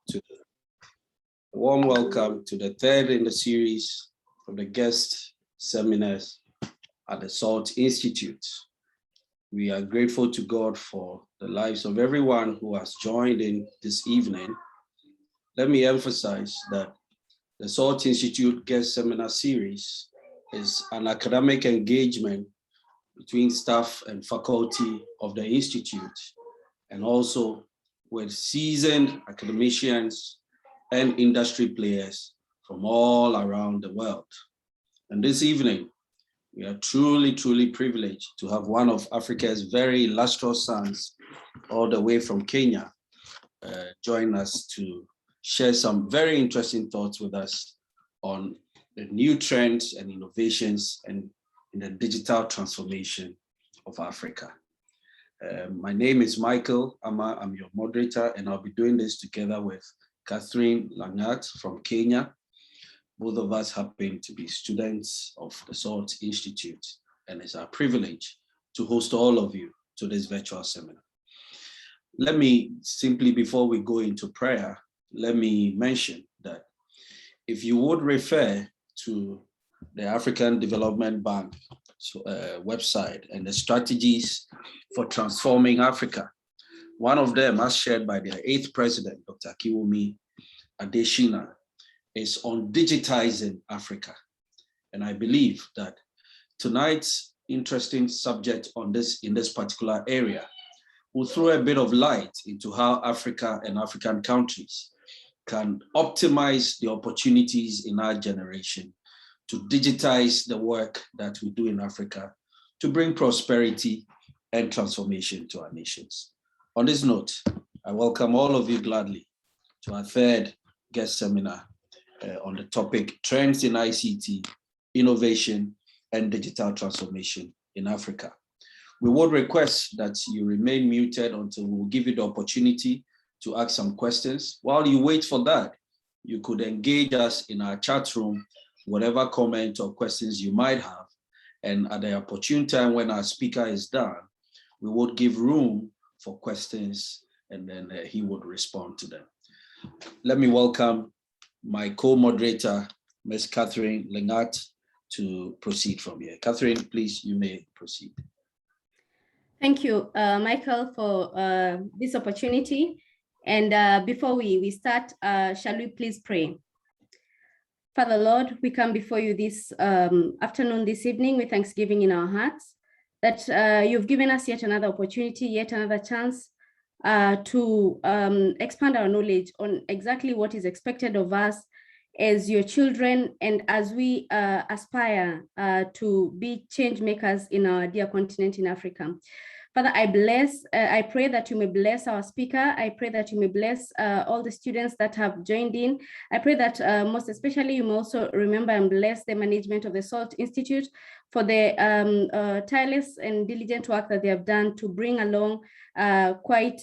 to a warm welcome to the third in the series of the guest seminars at the SALT Institute. We are grateful to God for the lives of everyone who has joined in this evening. Let me emphasize that the SALT Institute Guest Seminar Series is an academic engagement between staff and faculty of the Institute, and also with seasoned academicians and industry players from all around the world. And this evening, we are truly privileged to have one of Africa's very illustrious sons, all the way from Kenya, join us to share some very interesting thoughts with us on the new trends and innovations and in the digital transformation of Africa. My name is Michael Ama. I'm your moderator, and I'll be doing this together with Catherine Langat from Kenya. Both of us happen to be students of the SALT Institute, and it's our privilege to host all of you to this virtual seminar. Let me simply, before we go into prayer, let me mention that if you would refer to the African Development Bank website and the strategies for transforming Africa, one of them, as shared by their 8th president, Dr. Kiula Adeshina, is on digitizing Africa. And I believe that tonight's interesting subject on this in this particular area will throw a bit of light into how Africa and African countries can optimize the opportunities in our generation to digitize the work that we do in Africa to bring prosperity and transformation to our nations. On this note, I welcome all of you gladly to our third guest seminar on the topic Trends in ICT, Innovation and Digital Transformation in Africa. We would request that you remain muted until we will give you the opportunity to ask some questions. While you wait for that, you could engage us in our chat room, whatever comment or questions you might have. And at the opportune time when our speaker is done, we would give room for questions and then he would respond to them. Let me welcome my co-moderator, Ms. Catherine Langat, to proceed from here. Catherine, please, you may proceed. Thank you, Michael, for this opportunity. And before we start, shall we please pray? Father Lord, we come before you this afternoon, this evening, with thanksgiving in our hearts, that you've given us yet another opportunity, yet another chance to expand our knowledge on exactly what is expected of us as your children, and as we aspire to be change makers in our dear continent in Africa. Father, I pray that you may bless our speaker. I pray that you may bless all the students that have joined in. I pray that most especially you may also remember and bless the management of the SALT Institute for the tireless and diligent work that they have done to bring along quite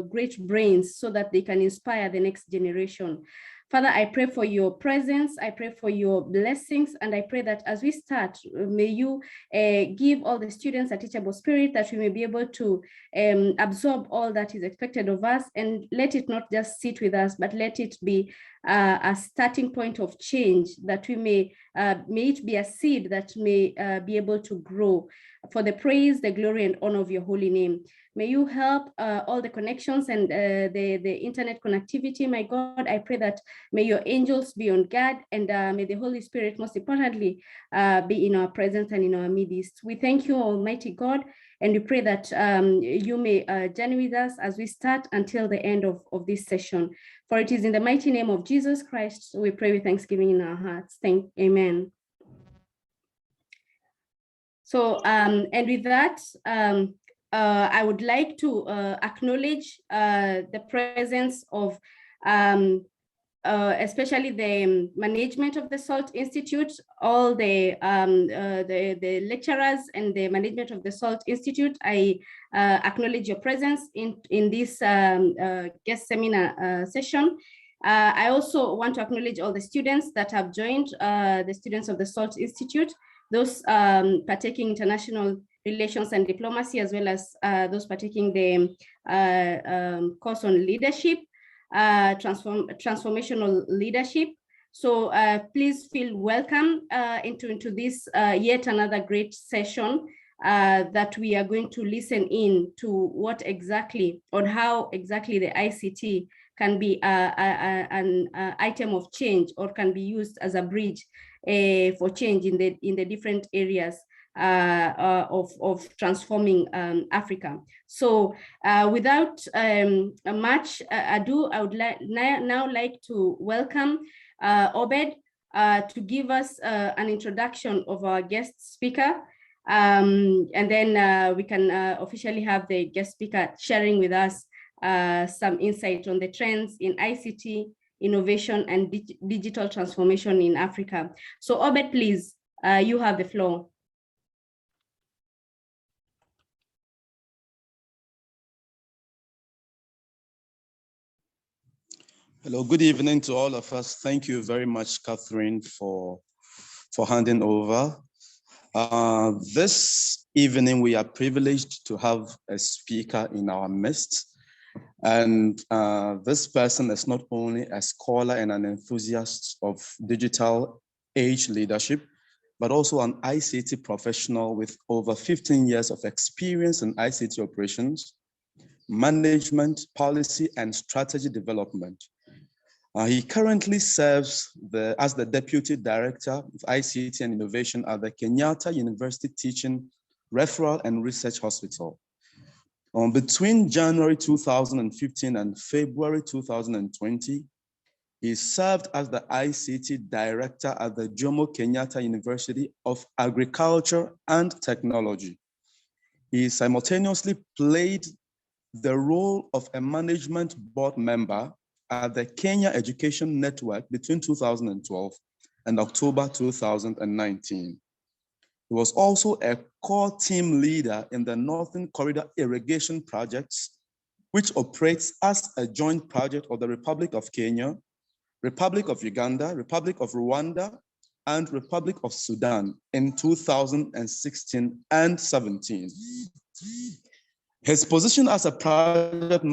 great brains so that they can inspire the next generation. Father, I pray for your presence, I pray for your blessings, and I pray that as we start, may you give all the students a teachable spirit, that we may be able to absorb all that is expected of us, and let it not just sit with us, but let it be a starting point of change, that we may it be a seed that may be able to grow for the praise, the glory, and honor of your holy name. May you help all the connections and the internet connectivity, my God. I pray that may your angels be on guard, and may the Holy Spirit, most importantly, be in our presence and in our midst. We thank you, Almighty God, and we pray that you may journey with us as we start until the end of this session. For it is in the mighty name of Jesus Christ, we pray with thanksgiving in our hearts. Amen. So, and with that, I would like to acknowledge the presence of especially the management of the SALT Institute, all the lecturers and the management of the SALT Institute. I acknowledge your presence in this guest seminar session. I also want to acknowledge all the students that have joined, the students of the SALT Institute, those partaking international relations and diplomacy, as well as those partaking the course on leadership. transformational leadership. So please feel welcome into this yet another great session that we are going to listen in to what exactly, on how exactly the ICT can be an item of change, or can be used as a bridge for change in the different areas of transforming Africa. So without much ado, I would now like to welcome Obed to give us an introduction of our guest speaker. And then we can officially have the guest speaker sharing with us some insight on the trends in ICT, innovation, and digital transformation in Africa. So Obed, please, you have the floor. Hello, good evening to all of us. Thank you very much, Catherine, for handing over. This evening, we are privileged to have a speaker in our midst. And this person is not only a scholar and an enthusiast of digital age leadership, but also an ICT professional with over 15 years of experience in ICT operations, management, policy, and strategy development. He currently serves as the Deputy Director of ICT and Innovation at the Kenyatta University Teaching, Referral and Research Hospital. Between January 2015 and February 2020, he served as the ICT Director at the Jomo Kenyatta University of Agriculture and Technology. He simultaneously played the role of a management board member at the Kenya Education Network between 2012 and October 2019. He was also a core team leader in the Northern Corridor Irrigation Projects, which operates as a joint project of the Republic of Kenya, Republic of Uganda, Republic of Rwanda, and Republic of Sudan in 2016 and 17. His position as a project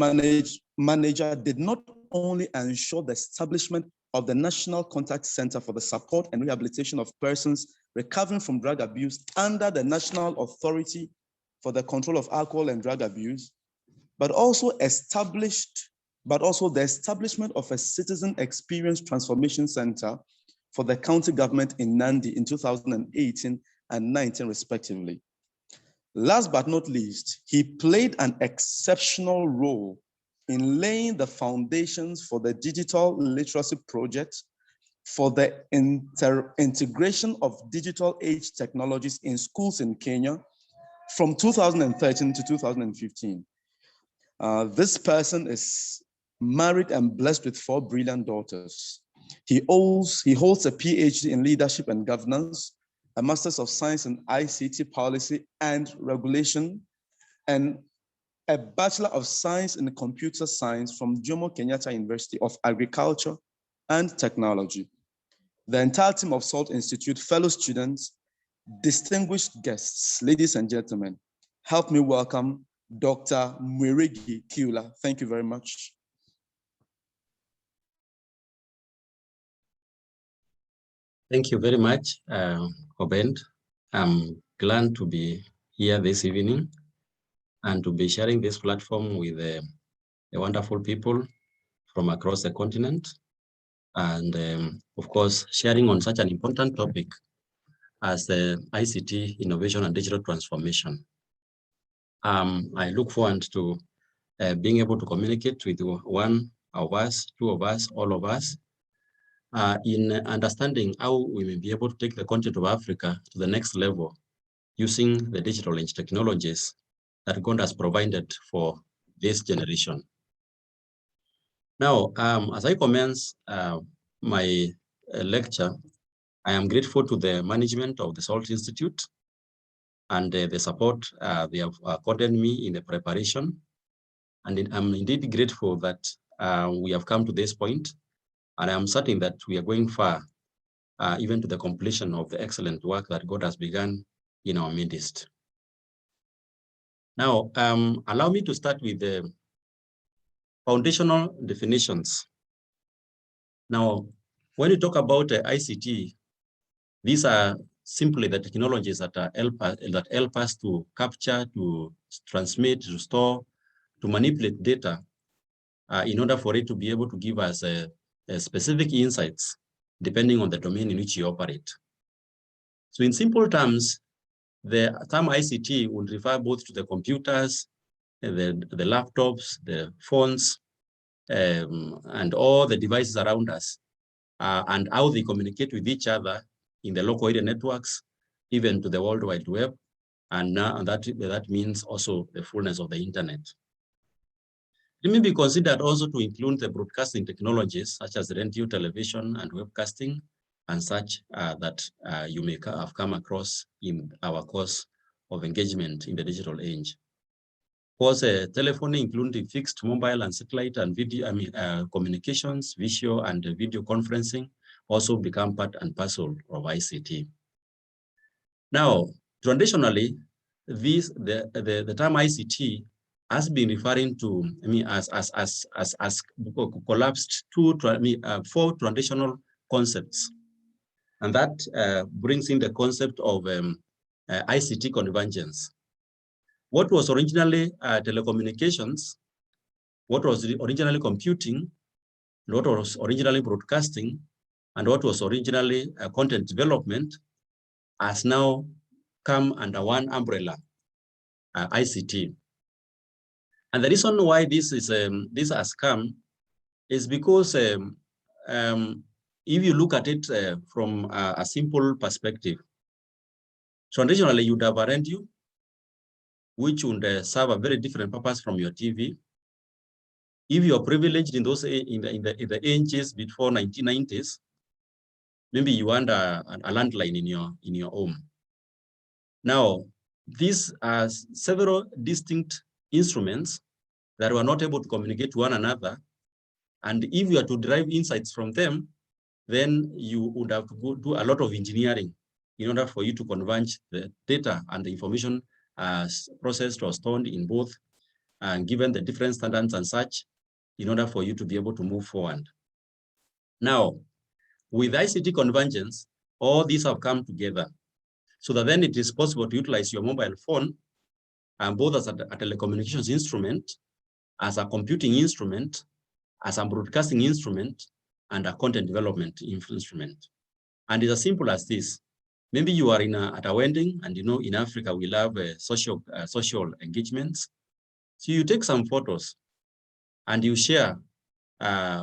manager did not only ensure the establishment of the National Contact Center for the support and rehabilitation of persons recovering from drug abuse under the National Authority for the Control of Alcohol and Drug Abuse, but also the establishment of a Citizen Experience Transformation Center for the county government in Nandi in 2018 and 19, respectively. Last but not least, he played an exceptional role in laying the foundations for the digital literacy project for the integration of digital age technologies in schools in Kenya from 2013 to 2015. This person is married and blessed with 4 brilliant daughters. He holds a PhD in leadership and governance, a Master's of Science in ICT policy and regulation, and a Bachelor of Science in Computer Science from Jomo Kenyatta University of Agriculture and Technology. The entire team of SALT Institute, fellow students, distinguished guests, ladies and gentlemen, help me welcome Dr. Mwirlgi Kiula. Thank you very much. Thank you very much, Obed. I'm glad to be here this evening and to be sharing this platform with the wonderful people from across the continent. And of course, sharing on such an important topic as the ICT innovation and digital transformation. I look forward to being able to communicate with one of us, two of us, all of us, in understanding how we may be able to take the continent of Africa to the next level using the digital age technologies that God has provided for this generation. Now, as I commence my lecture, I am grateful to the management of the SALT Institute and the support they have accorded me in the preparation. And I'm indeed grateful that we have come to this point, and I'm certain that we are going far, even to the completion of the excellent work that God has begun in our midst. Now, allow me to start with foundational definitions. Now, when you talk about ICT, these are simply the technologies that help us to capture, to transmit, to store, to manipulate data in order for it to be able to give us specific insights depending on the domain in which you operate. So in simple terms, the term ICT would refer both to the computers, the laptops, the phones, and all the devices around us, and how they communicate with each other in the local area networks, even to the World Wide Web, and that means also the fullness of the internet. It may be considered also to include the broadcasting technologies such as radio, television, and webcasting, and such that you may have come across in our course of engagement in the digital age. Of course, telephony, including fixed, mobile, and satellite, and video, communications, visual, and video conferencing also become part and parcel of ICT. Now, traditionally, the term ICT has been referring to as collapsed four traditional concepts, and that brings in the concept of ICT convergence. What was originally telecommunications, what was originally computing, what was originally broadcasting, and what was originally content development has now come under one umbrella, ICT. And the reason why this has come is because if you look at it from a simple perspective, traditionally you'd have a radio, which would serve a very different purpose from your TV. If you are privileged in those in the ages before 1990s, maybe you want a landline in your home. Now, these are several distinct instruments that were not able to communicate to one another. And if you are to derive insights from them, then you would have to do a lot of engineering in order for you to converge the data and the information processed or stored in both, and given the different standards and such, in order for you to be able to move forward. Now, with ICT convergence, all these have come together so that then it is possible to utilize your mobile phone both as a telecommunications instrument, as a computing instrument, as a broadcasting instrument, and a content development instrument. And it's as simple as this. Maybe you are at a wedding, and you know in Africa we love social engagements. So you take some photos and you share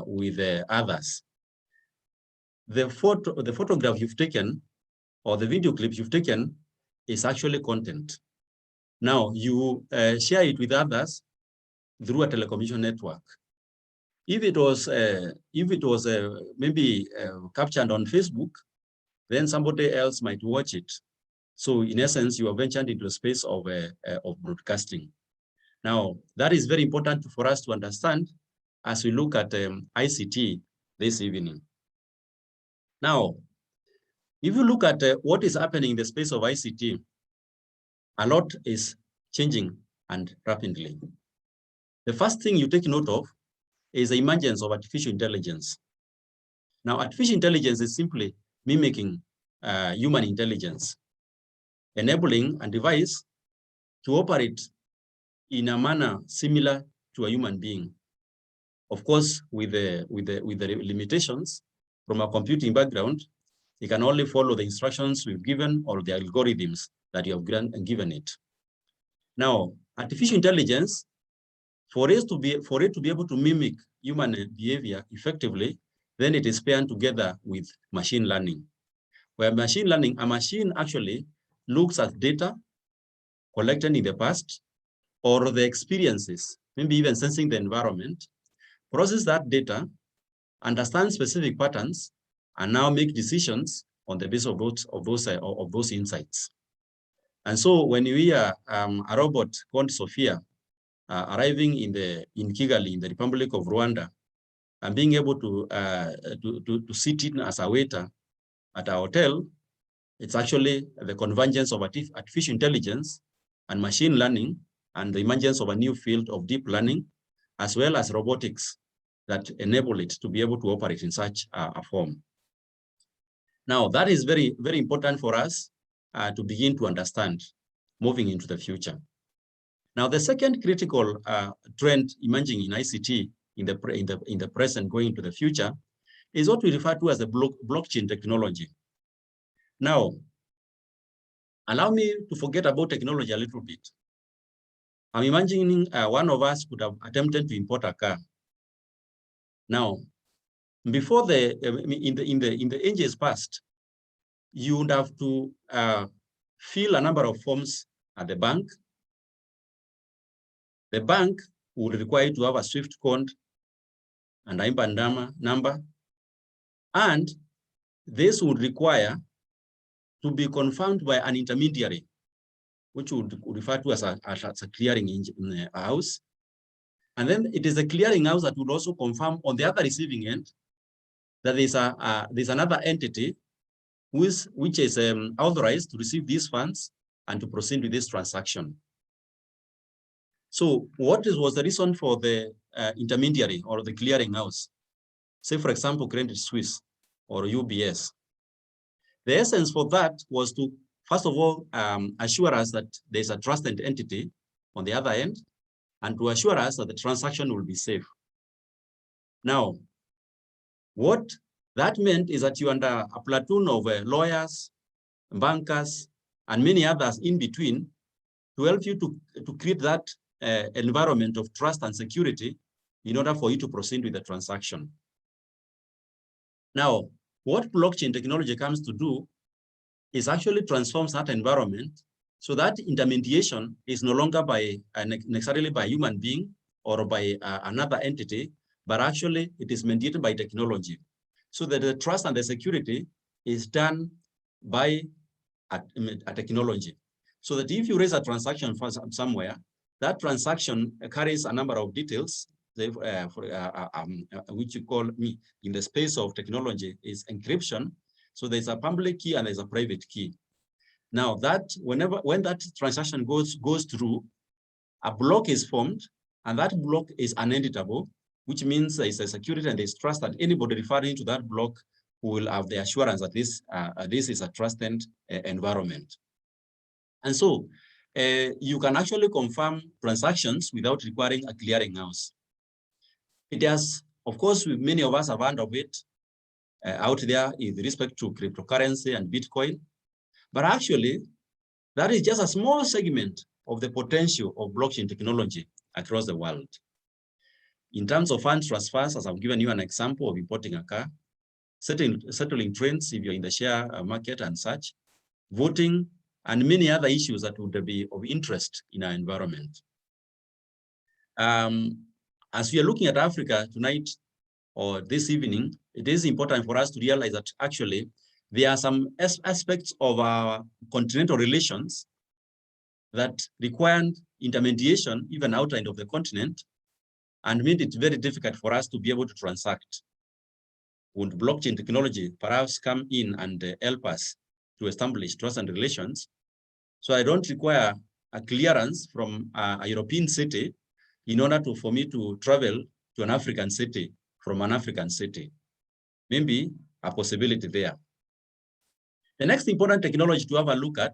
with others. The photograph you've taken or the video clip you've taken is actually content. Now you share it with others through a telecommunication network. If it was maybe captured on Facebook, then somebody else might watch it. So in essence, you have ventured into the space of broadcasting. Now, that is very important for us to understand as we look at ICT this evening. Now, if you look at what is happening in the space of ICT, a lot is changing and rapidly. The first thing you take note of is the emergence of artificial intelligence. Now, artificial intelligence is simply mimicking human intelligence, enabling a device to operate in a manner similar to a human being. Of course, with the limitations from a computing background, it can only follow the instructions we've given or the algorithms that you have given it. Now, artificial intelligence, for it to be able to mimic human behavior effectively, then it is paired together with machine learning. Where machine learning, a machine actually looks at data collected in the past or the experiences, maybe even sensing the environment, process that data, understand specific patterns, and now make decisions on the basis of those insights. And so when you hear a robot called Sophia arriving in Kigali, in the Republic of Rwanda, and being able to sit in as a waiter at a hotel, it's actually the convergence of artificial intelligence and machine learning and the emergence of a new field of deep learning as well as robotics that enable it to be able to operate in such a form. Now, that is very, very important for us to begin to understand moving into the future. Now, the second critical trend emerging in ICT in the present going into the future is what we refer to as the blockchain technology. Now, allow me to forget about technology a little bit. I'm imagining one of us could have attempted to import a car. Now, before in the ages past, you would have to fill a number of forms at the bank. The bank would require you to have a SWIFT code and IBAN number, and this would require to be confirmed by an intermediary, which would refer to as a clearing house. And then it is a clearing house that would also confirm on the other receiving end that there's another entity which is authorized to receive these funds and to proceed with this transaction. So what was the reason for the intermediary or the clearing house? Say, for example, Credit Suisse or UBS. The essence for that was to, first of all, assure us that there's a trusted entity on the other end, and to assure us that the transaction will be safe. Now, what that meant is that you're under a platoon of lawyers, bankers, and many others in between to help you to create that environment of trust and security in order for you to proceed with the transaction. Now, what blockchain technology comes to do is actually transforms that environment so that intermediation is no longer necessarily by a human being or by another entity, but actually it is mediated by technology. So that the trust and the security is done by a technology. So that if you raise a transaction from somewhere, that transaction carries a number of details, which you call in the space of technology is encryption. So there's a public key and there's a private key. Now that when that transaction goes through, a block is formed, and that block is uneditable, which means there is a security and there's trust that anybody referring to that block will have the assurance that this is a trusted environment. And so you can actually confirm transactions without requiring a clearinghouse. It has, of course, many of us have heard of it out there with respect to cryptocurrency and Bitcoin. But actually, that is just a small segment of the potential of blockchain technology across the world. In terms of fund transfers, as I've given you an example of importing a car, settling trends if you're in the share market and such, voting, and many other issues that would be of interest in our environment. As we are looking at Africa tonight or this evening, it is important for us to realize that actually there are some aspects of our continental relations that require intermediation even outside of the continent and made it very difficult for us to be able to transact. Would blockchain technology perhaps come in and help us to establish trust and relations? So I don't require a clearance from a European city in order for me to travel to an African city from an African city. Maybe a possibility there. The next important technology to have a look at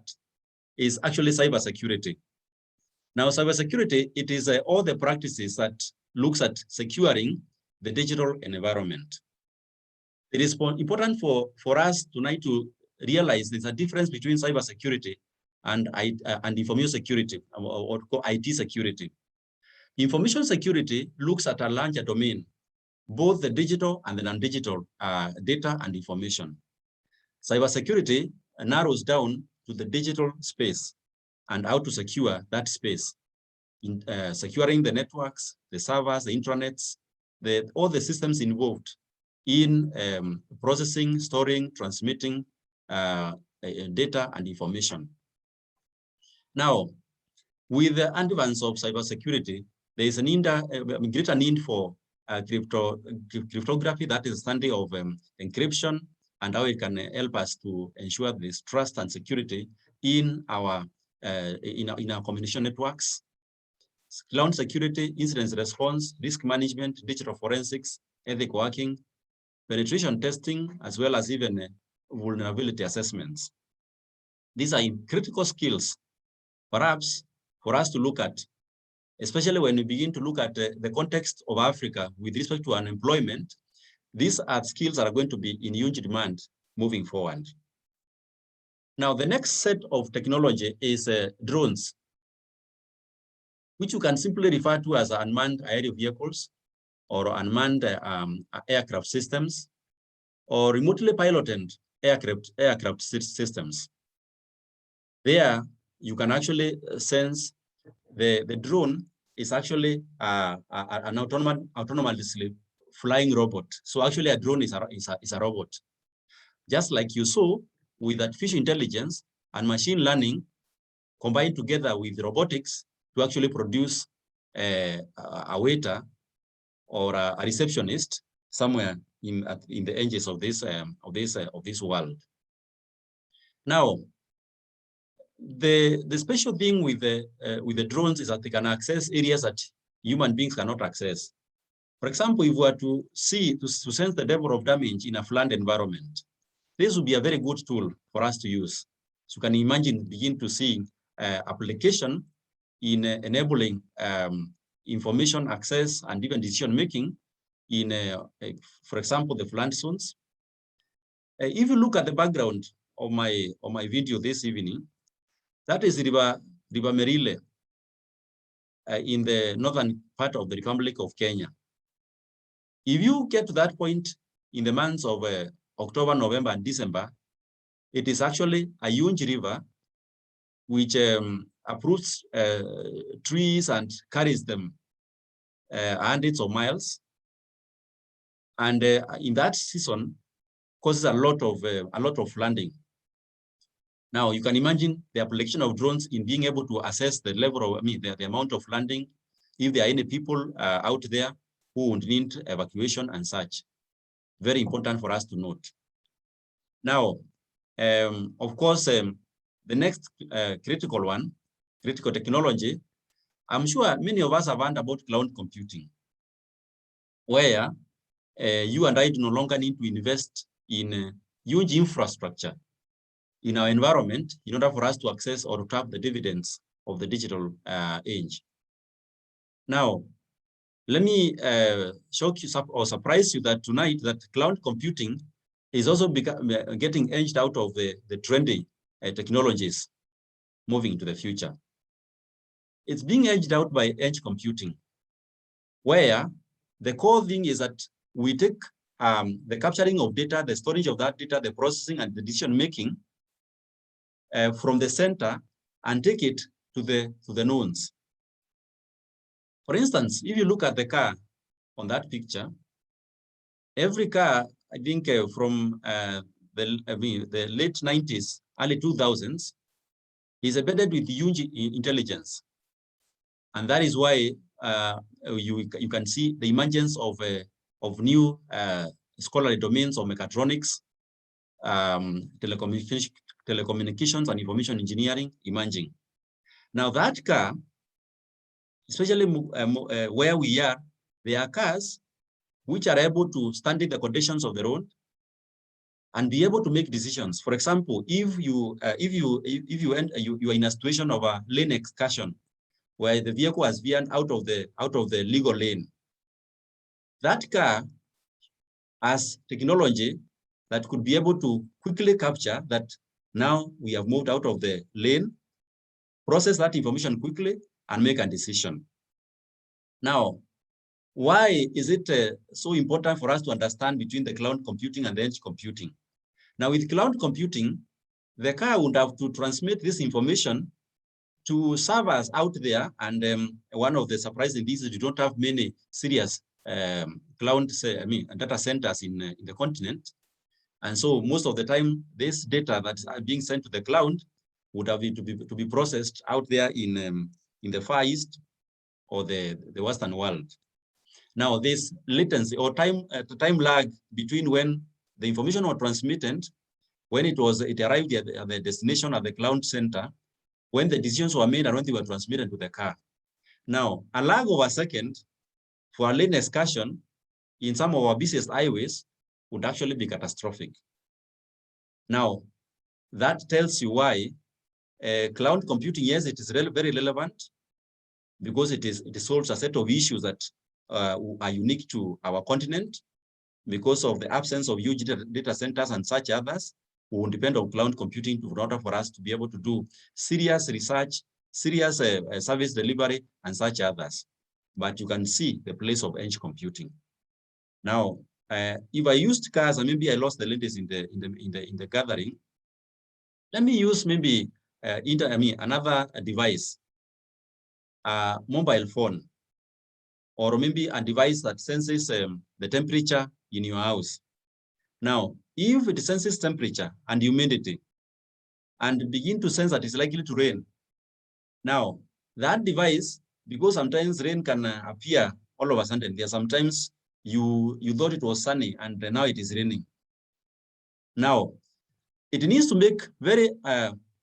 is actually cybersecurity. Now, cybersecurity, it is all the practices that looks at securing the digital environment. It is important for us tonight to realize there's a difference between cybersecurity and information security, or IT security. Information security looks at a larger domain, both the digital and the non-digital data and information. Cybersecurity narrows down to the digital space and how to secure that space, in securing the networks, the servers, the intranets, all the systems involved in processing, storing, transmitting data and information. Now, with the advance of cybersecurity, there is a greater need for cryptography, that is a study of encryption and how it can help us to ensure this trust and security in our communication networks. cloud security, incident response, risk management, digital forensics, ethic working, penetration testing, as well as even vulnerability assessments. These are critical skills, perhaps, for us to look at, especially when we begin to look at the context of Africa with respect to unemployment. These are skills that are going to be in huge demand moving forward. Now, the next set of technology is drones, which you can simply refer to as unmanned aerial vehicles or unmanned aircraft systems or remotely piloted aircraft systems. There, you can actually sense the drone is actually an autonomously flying robot. So actually a drone is a robot. Just like you saw with artificial intelligence and machine learning combined together with robotics to actually produce a waiter or a receptionist somewhere in the edges of this world. Now, the special thing with the drones is that they can access areas that human beings cannot access. For example, if we were to sense the level of damage in a flood environment, this would be a very good tool for us to use. So you can imagine, begin to see application in enabling information access and even decision making in, for example, the flood zones. If you look at the background of my video this evening, that is River Mwirlgi in the northern part of the Republic of Kenya. If you get to that point in the months of October, November, and December, it is actually a huge river which uproots trees and carries them hundreds of miles. And in that season, causes a lot of flooding. Now you can imagine the application of drones in being able to assess the level of, the amount of flooding, if there are any people out there who would need evacuation and such. Very important for us to note. Now, of course, the next critical technology, I'm sure many of us have heard about cloud computing, where you and I do no longer need to invest in huge infrastructure in our environment in order for us to access or to tap the dividends of the digital age. Now, let me shock you or surprise you that tonight that cloud computing is also getting edged out of the trendy technologies moving into the future. It's being edged out by edge computing, where the core thing is that we take the capturing of data, the storage of that data, the processing and the decision making from the center and take it to the nodes. For instance, if you look at the car on that picture, every car, I think from the late 90s, early 2000s, is embedded with huge intelligence. And that is why you can see the emergence of new scholarly domains of mechatronics, telecommunications and information engineering emerging. Now that car, especially where we are, there are cars which are able to study the conditions of the road and be able to make decisions. For example, if you are in a situation of a lane excursion where the vehicle has veered out of the legal lane, that car has technology that could be able to quickly capture that now we have moved out of the lane, process that information quickly, and make a decision. Now, why is it so important for us to understand between the cloud computing and the edge computing? Now, with cloud computing, the car would have to transmit this information to servers out there. And one of the surprising things is we don't have many serious data centers in the continent. And so most of the time, this data that's being sent to the cloud would have to be processed out there in the Far East or the Western world. Now, this latency or time lag between when the information was transmitted, when it arrived at the destination at the cloud center, when the decisions were made and when they were transmitted to the car. Now, a lag of a second for a lane excursion in some of our busiest highways would actually be catastrophic. Now, that tells you why cloud computing, yes, it is very relevant because it solves a set of issues that are unique to our continent because of the absence of huge data centers and such others who will depend on cloud computing in order for us to be able to do serious research, serious service delivery, and such others. But you can see the place of edge computing. Now, if I used cars and maybe I lost the ladies in the gathering, let me use maybe another device, a mobile phone, or maybe a device that senses the temperature in your house. Now, if it senses temperature and humidity and begin to sense that it's likely to rain, now that device, because sometimes rain can appear all of a sudden, there sometimes you thought it was sunny and now it is raining. Now, it needs to make very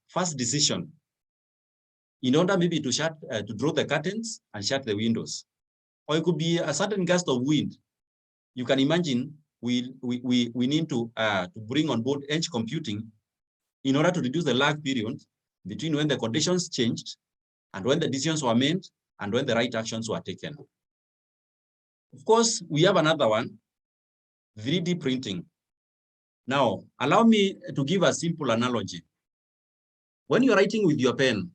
fast decision in order maybe to draw the curtains and shut the windows. Or it could be a sudden gust of wind. You can imagine we need to bring on board edge computing in order to reduce the lag period between when the conditions changed and when the decisions were made and when the right actions were taken. Of course, we have another one, 3D printing. Now, allow me to give a simple analogy. When you're writing with your pen,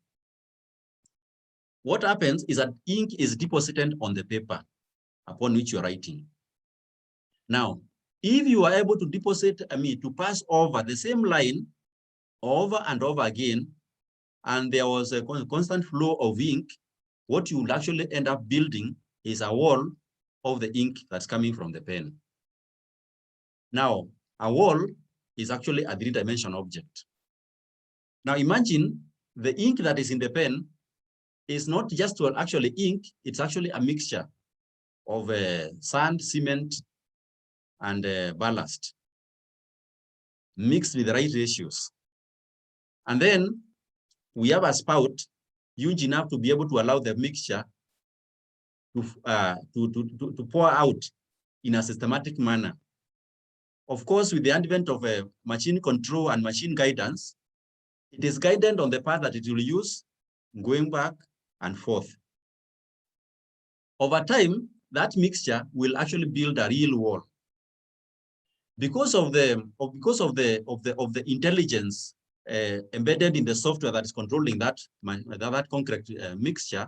what happens is that ink is deposited on the paper upon which you're writing. Now, if you are able to deposit, to pass over the same line over and over again, and there was a constant flow of ink, what you will actually end up building is a wall of the ink that's coming from the pen. Now, a wall is actually a 3-dimensional object. Now imagine the ink that is in the pen is not just actually ink, it's actually a mixture of sand, cement, and ballast mixed with the right ratios. And then we have a spout huge enough to be able to allow the mixture to pour out in a systematic manner. Of course, with the advent of machine control and machine guidance, it is guided on the path that it will use, going back and forth. Over time, that mixture will actually build a real wall. Because of the intelligence embedded in the software that is controlling that concrete mixture,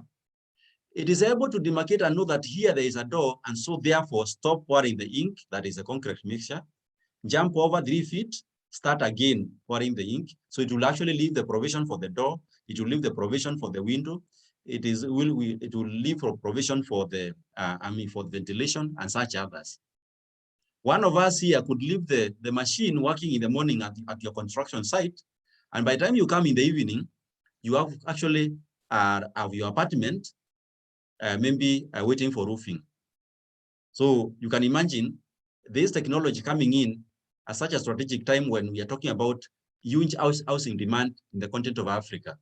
it is able to demarcate and know that here there is a door, and so therefore stop pouring the ink, that is a concrete mixture, jump over 3 feet, start again pouring the ink. So it will actually leave the provision for the door, it will leave the provision for the window, it will leave for provision for the for ventilation and such others. One of us here could leave the machine working in the morning at your construction site, and by the time you come in the evening, you have actually have your apartment maybe waiting for roofing. So you can imagine this technology coming in at such a strategic time when we are talking about huge housing demand in the continent of Africa.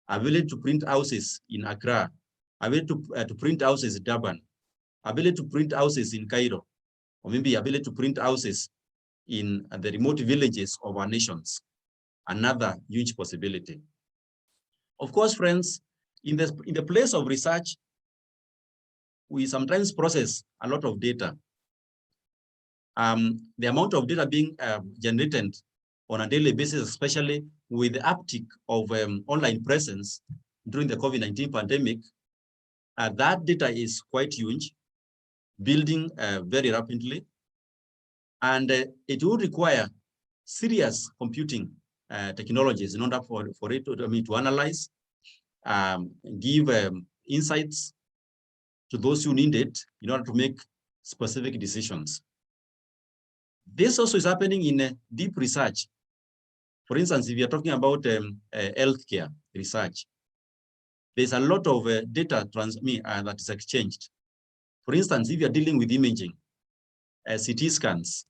Ability to print houses in Accra, ability to print houses in Durban, ability to print houses in Cairo, or maybe ability to print houses in the remote villages of our nations. Another huge possibility. Of course, friends, in the place of research, we sometimes process a lot of data. The amount of data being generated on a daily basis, especially with the uptick of online presence during the COVID-19 pandemic, that data is quite huge, building very rapidly, and it will require serious computing technologies in order for it to analyze, give insights to those who need it in order to make specific decisions. This also is happening in deep research. For instance, if you're talking about healthcare research, there's a lot of data that is exchanged. For instance, if you're dealing with imaging, CT scans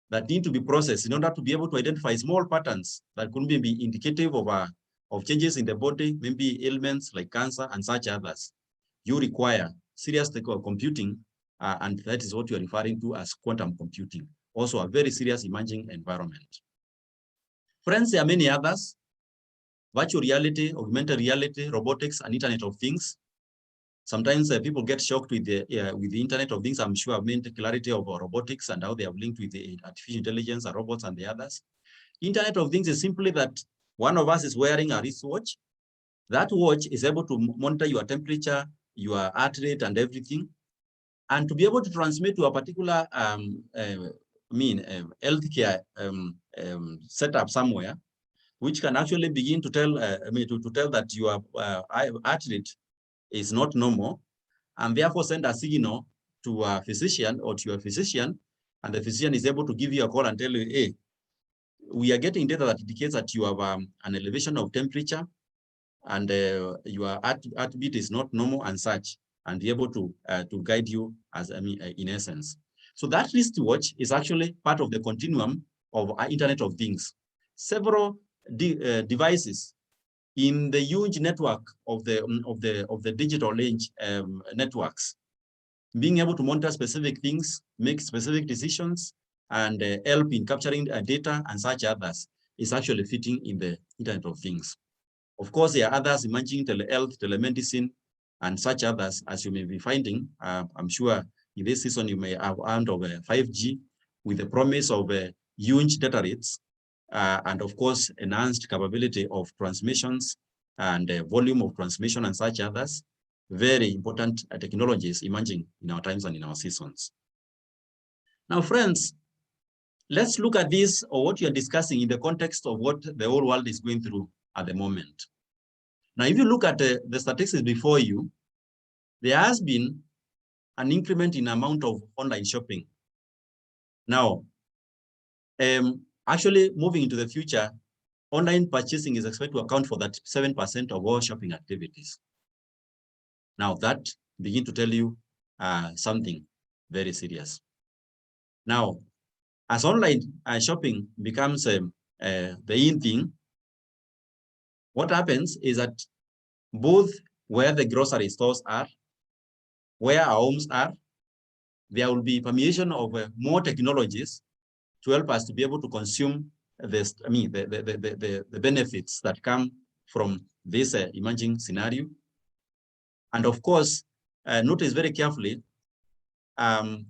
that need to be processed in order to be able to identify small patterns that could be indicative of changes in the body, maybe ailments like cancer and such others. you require serious computing, and that is what you are referring to as quantum computing, also a very serious emerging environment. Friends, there are many others: virtual reality, augmented reality, robotics, and Internet of Things. Sometimes people get shocked with the Internet of Things. I'm sure I've made clarity of robotics and how they have linked with the artificial intelligence and robots and the others. Internet of Things is simply that one of us is wearing a wristwatch. That watch is able to monitor your temperature, your heart rate, and everything, and to be able to transmit to a particular healthcare setup somewhere, which can actually begin to tell to tell that your heart rate is not normal, and therefore send a signal to a physician or to your physician, and the physician is able to give you a call and tell you, hey, we are getting data that indicates that you have an elevation of temperature, and your heartbeat is not normal and such, and be able to guide you as in essence. So that wristwatch is actually part of the continuum of Internet of Things. Several devices in the huge network of the digital age networks, being able to monitor specific things, make specific decisions, and help in capturing data and such others is actually fitting in the Internet of Things. Of course, there are others emerging: telehealth, telemedicine, and such others, as you may be finding. I'm sure in this season you may have heard of 5G, with the promise of huge data rates, and of course, enhanced capability of transmissions and volume of transmission and such others. Very important technologies emerging in our times and in our seasons. Now, friends, let's look at this, or what you're discussing, in the context of what the whole world is going through at the moment. Now, if you look at the statistics before you, there has been an increment in amount of online shopping. Now, actually moving into the future, online purchasing is expected to account for that 7% of all shopping activities. Now, that begin to tell you something very serious. Now, as online shopping becomes the in thing, what happens is that both where the grocery stores are, where our homes are, there will be permeation of more technologies to help us to be able to consume this, the benefits that come from this emerging scenario. And of course, notice very carefully, 1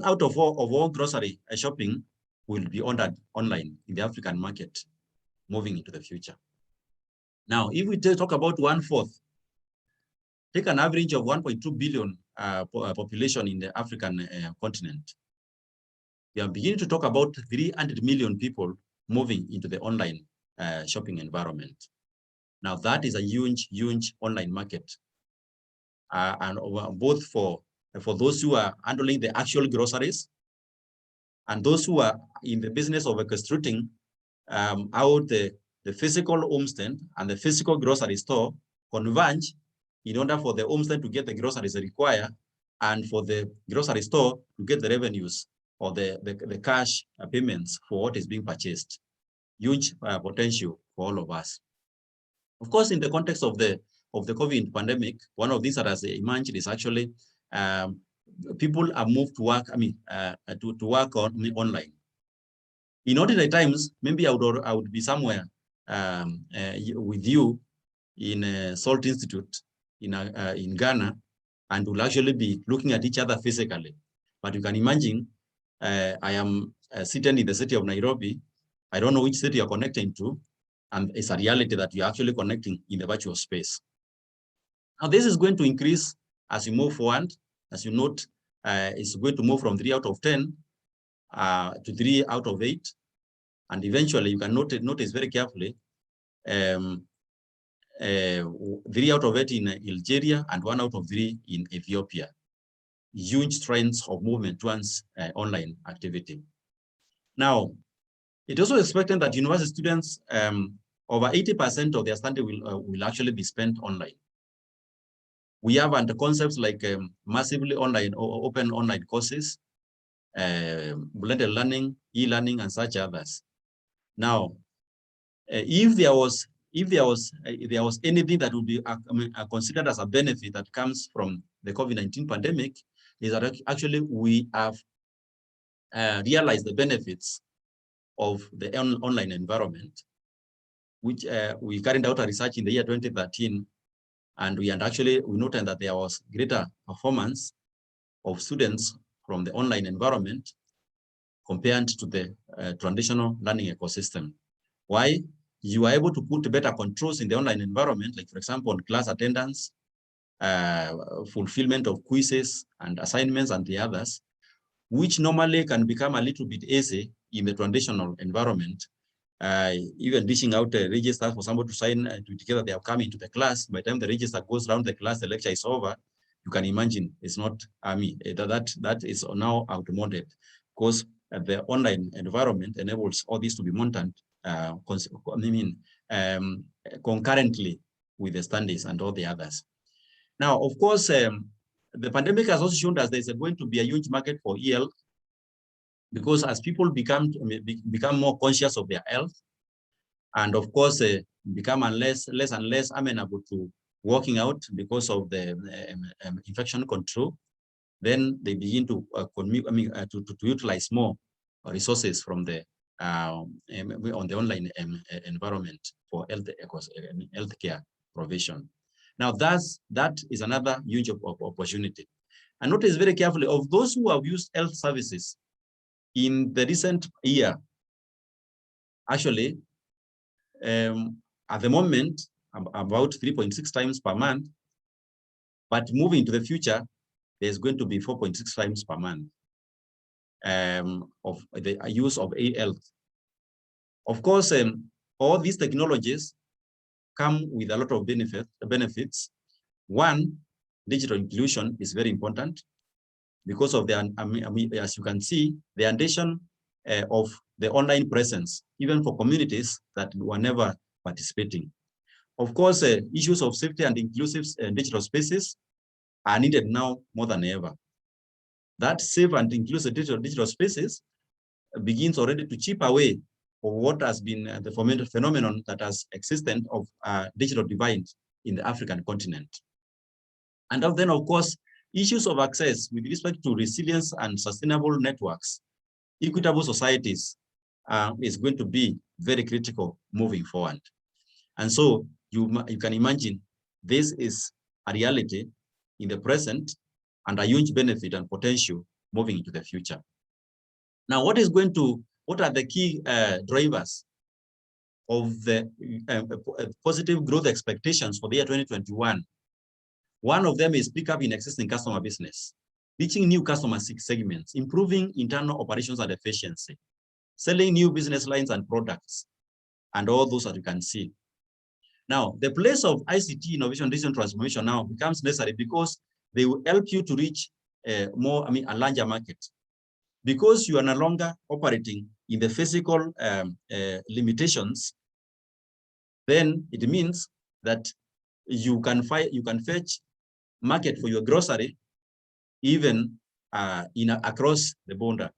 out of all grocery shopping will be ordered online in the African market moving into the future. Now, if we talk about 1/4, take an average of 1.2 billion population in the African continent. We are beginning to talk about 300 million people moving into the online shopping environment. Now, that is a huge, huge online market. And both for those who are handling the actual groceries and those who are in the business of orchestrating how the physical homestand and the physical grocery store converge in order for the homestand to get the groceries they require and for the grocery store to get the revenues or the cash payments for what is being purchased. Huge potential for all of us. Of course, in the context of the COVID pandemic, one of these that has emerged is actually people are moved to work. To work online. In ordinary times, maybe I would be somewhere with you in a Salt Institute in Ghana, and we'll actually be looking at each other physically. But you can imagine, I am seated in the city of Nairobi. I don't know which city you're connecting to, and it's a reality that you're actually connecting in the virtual space. Now, this is going to increase as you move forward. As you note, it's going to move from 3 out of 10 to 3 out of 8. And eventually, you can notice very carefully, 3 out of 8 in Algeria and 1 out of 3 in Ethiopia. Huge trends of movement towards online activity. Now, it also expected that university students, over 80% of their study will actually be spent online. We have under concepts like massively online or open online courses, blended learning, e-learning, and such others. Now, if there was if there was anything that would be considered as a benefit that comes from the COVID-19 pandemic, is that actually we have realized the benefits of the online environment, which we carried out a research in the year 2013, and we noted that there was greater performance of students from the online environment compared to the traditional learning ecosystem. Why? You are able to put better controls in the online environment, like for example, on class attendance, fulfillment of quizzes and assignments and the others, which normally can become a little bit easy in the traditional environment. Even dishing out a register for somebody to sign to indicate that they are coming to the class. By the time the register goes around the class, the lecture is over. You can imagine it's not that is now automated, because the online environment enables all this to be monitored concurrently with the studies and all the others. Now, of course, the pandemic has also shown us there's going to be a huge market for e-health, because as people become more conscious of their health, and of course become less and less amenable to working out because of the infection control, then they begin to utilize more resources from the on the online environment for healthcare provision. Now that is another huge opportunity. And notice very carefully, of those who have used health services in the recent year, actually, at the moment, about 3.6 times per month, but moving to the future, there's going to be 4.6 times per month of the use of e-health. Of course, all these technologies come with a lot of benefits. One, digital inclusion is very important because of the, as you can see, the addition of the online presence, even for communities that were never participating. Of course, issues of safety and inclusive digital spaces are needed now more than ever. That safe and inclusive digital spaces begins already to chip away for what has been the phenomenon that has existed of digital divide in the African continent. And then, of course, issues of access with respect to resilience and sustainable networks, equitable societies is going to be very critical moving forward. And so you can imagine this is a reality in the present and a huge benefit and potential moving into the future. Now, what are the key drivers of the positive growth expectations for the year 2021? One of them is pick up in existing customer business, reaching new customer segments, improving internal operations and efficiency, selling new business lines and products, and all those that you can see. Now, the place of ICT innovation, digital transformation now becomes necessary because they will help you to reach a larger market. Because you are no longer operating in the physical limitations, then it means that you can fetch market for your grocery even across the border.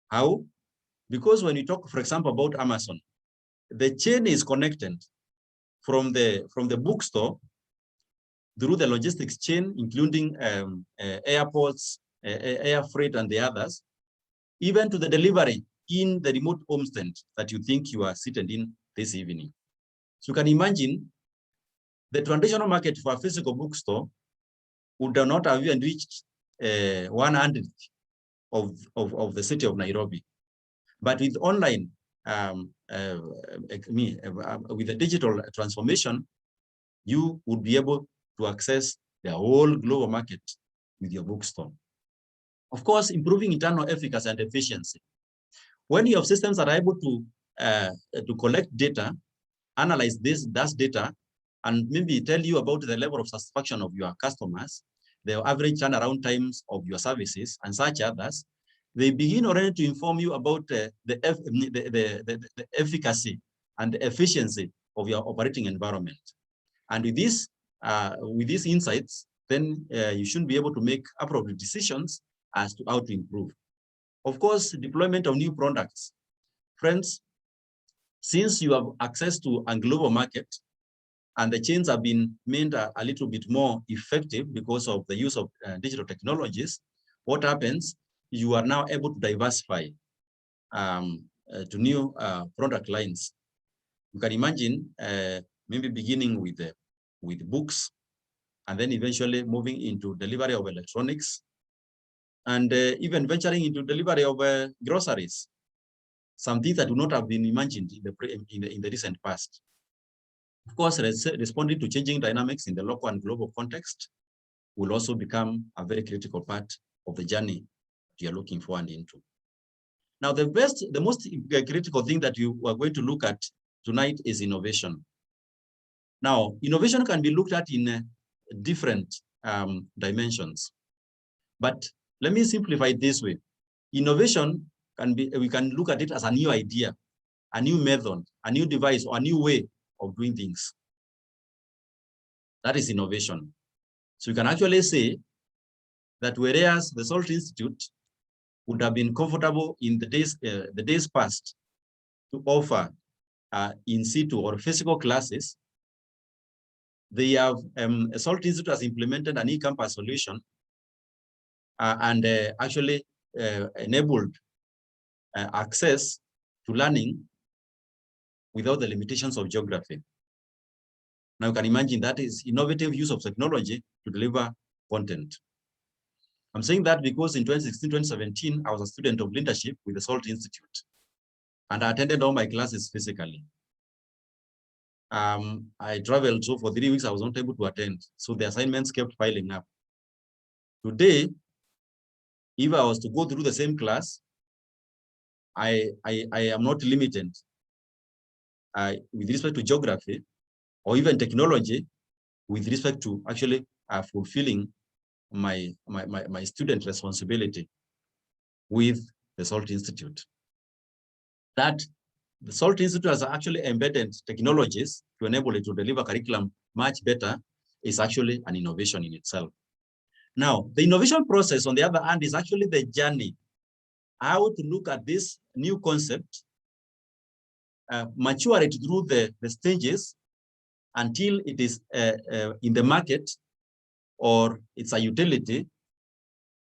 How? Because when you talk, for example, about Amazon, the chain is connected from the bookstore through the logistics chain, including airports, air freight, and the others, even to the delivery in the remote homestead that you think you are seated in this evening. So you can imagine the traditional market for a physical bookstore would not have even reached 100th of the city of Nairobi. But with online, with the digital transformation, you would be able to access the whole global market with your bookstore. Of course, improving internal efficacy and efficiency. When you have systems that are able to collect data, analyze that data, and maybe tell you about the level of satisfaction of your customers, the average turnaround times of your services, and such others, they begin already to inform you about the efficacy and the efficiency of your operating environment. And with these insights, then you should be able to make appropriate decisions as to how to improve. Of course, deployment of new products. Friends, since you have access to a global market and the chains have been made a little bit more effective because of the use of digital technologies, what happens? You are now able to diversify to new product lines. You can imagine maybe beginning with books, and then eventually moving into delivery of electronics, and even venturing into delivery of groceries. Some things that would not have been imagined in the recent past. Of course, responding to changing dynamics in the local and global context will also become a very critical part of the journey you are looking forward into. Now, the most critical thing that you are going to look at tonight is innovation. Now, innovation can be looked at in different dimensions, but let me simplify it this way. Innovation can be, we can look at it as a new idea, a new method, a new device, or a new way of doing things. That is innovation. So you can actually say that whereas the Salt Institute would have been comfortable in the days past to offer in situ or physical classes, they have a Salt Institute has implemented an e-campus solution and actually enabled access to learning without the limitations of geography. Now you can imagine that is innovative use of technology to deliver content. I'm saying that because in 2016, 2017, I was a student of leadership with the Salt Institute, and I attended all my classes physically. I traveled, so for 3 weeks, I was not able to attend. So the assignments kept piling up. Today, if I was to go through the same class, I am not limited with respect to geography or even technology with respect to actually fulfilling my student responsibility with the Salt Institute. That the Salt Institute has actually embedded technologies to enable it to deliver curriculum much better is actually an innovation in itself. Now, the innovation process, on the other hand, is actually the journey, how to look at this new concept, mature it through the stages until it is in the market or it's a utility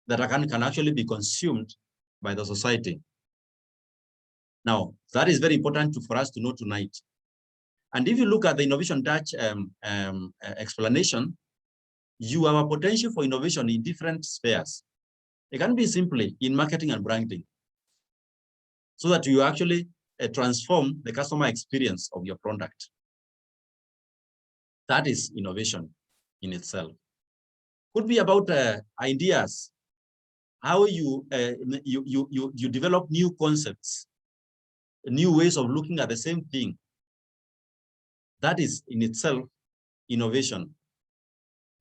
that can actually be consumed by the society. Now, that is very important for us to know tonight. And if you look at the Innovation Dutch explanation, you have a potential for innovation in different spheres. It can be simply in marketing and branding, so that you actually transform the customer experience of your product. That is innovation in itself. Could be about ideas, how you develop new concepts, new ways of looking at the same thing. That is in itself innovation.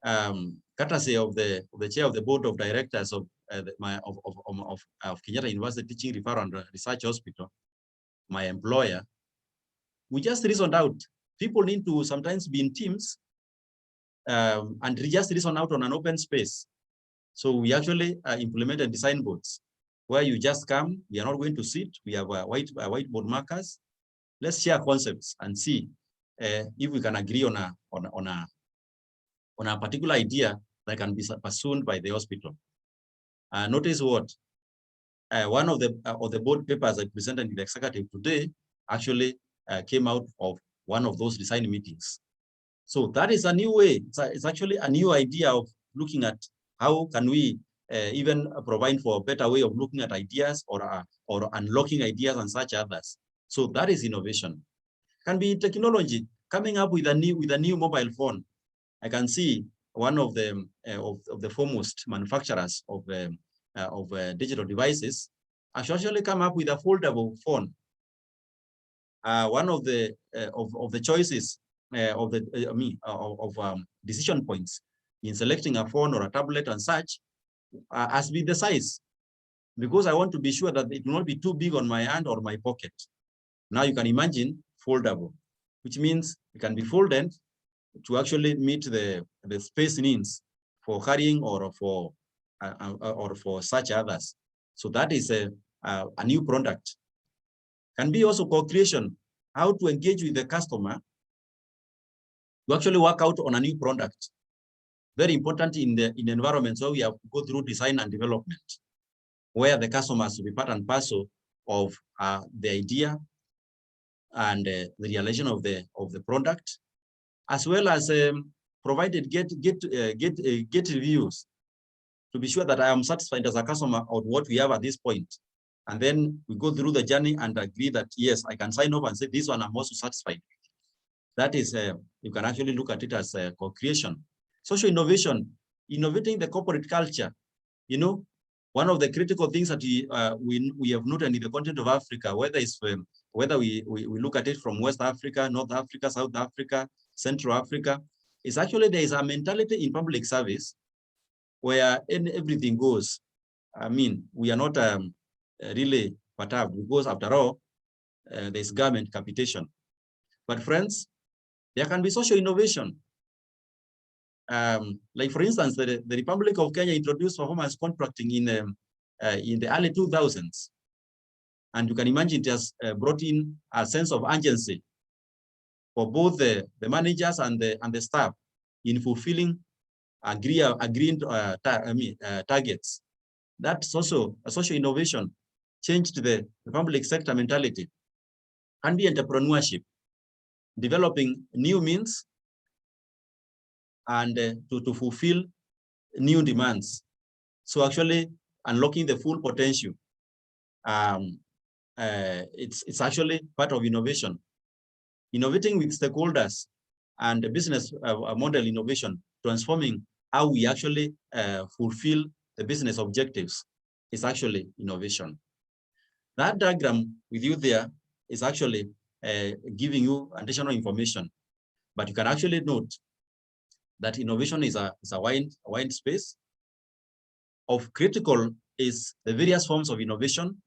Courtesy of the chair of the board of directors of Kenyatta University Teaching Referral and Research Hospital, my employer, we just reasoned out people need to sometimes be in teams and just reason out on an open space. So we actually implemented design boards where you just come, we are not going to sit, we have whiteboard markers. Let's share concepts and see if we can agree on a particular idea that can be pursued by the hospital. Notice what one of the board papers I presented in the executive today actually came out of one of those design meetings. So that is a new way. It's actually a new idea of looking at how can we even provide for a better way of looking at ideas or unlocking ideas and such others. So that is innovation. Can be technology, coming up with a new mobile phone. I can see one of the foremost manufacturers of digital devices actually come up with a foldable phone. One of the choices of decision points in selecting a phone or a tablet and such has been the size, because I want to be sure that it will not be too big on my hand or my pocket. Now you can imagine foldable, which means it can be folded to actually meet the space needs for carrying or for such others. So that is a new product. Can be also co-creation. how to engage with the customer to actually work out on a new product. Very important in the environments where we have to go through design and development, where the customers will be part and parcel of the idea and the realization of the product, as well as provided get reviews to be sure that I am satisfied as a customer of what we have at this point. And then we go through the journey and agree that, yes, I can sign off and say, this one I'm also satisfied. That is, you can actually look at it as co-creation. Social innovation, innovating the corporate culture. You know, one of the critical things that we have noted in the content of Africa, whether we look at it from West Africa, North Africa, South Africa, Central Africa, is actually there is a mentality in public service where everything goes. I mean, we are not really perturbed because after all, there's government capitation. But friends, there can be social innovation. Like for instance, the Republic of Kenya introduced performance contracting in the early 2000s. And you can imagine it has brought in a sense of urgency for both the managers and the staff in fulfilling agreed targets. That's also a social innovation, changed the public sector mentality. And the entrepreneurship, developing new means and to fulfill new demands. So actually unlocking the full potential. It's actually part of innovation. Innovating with stakeholders and the business model innovation, transforming how we actually fulfill the business objectives is actually innovation. That diagram with you there is actually giving you additional information, but you can actually note that innovation is a wide space. Of critical is the various forms of innovation,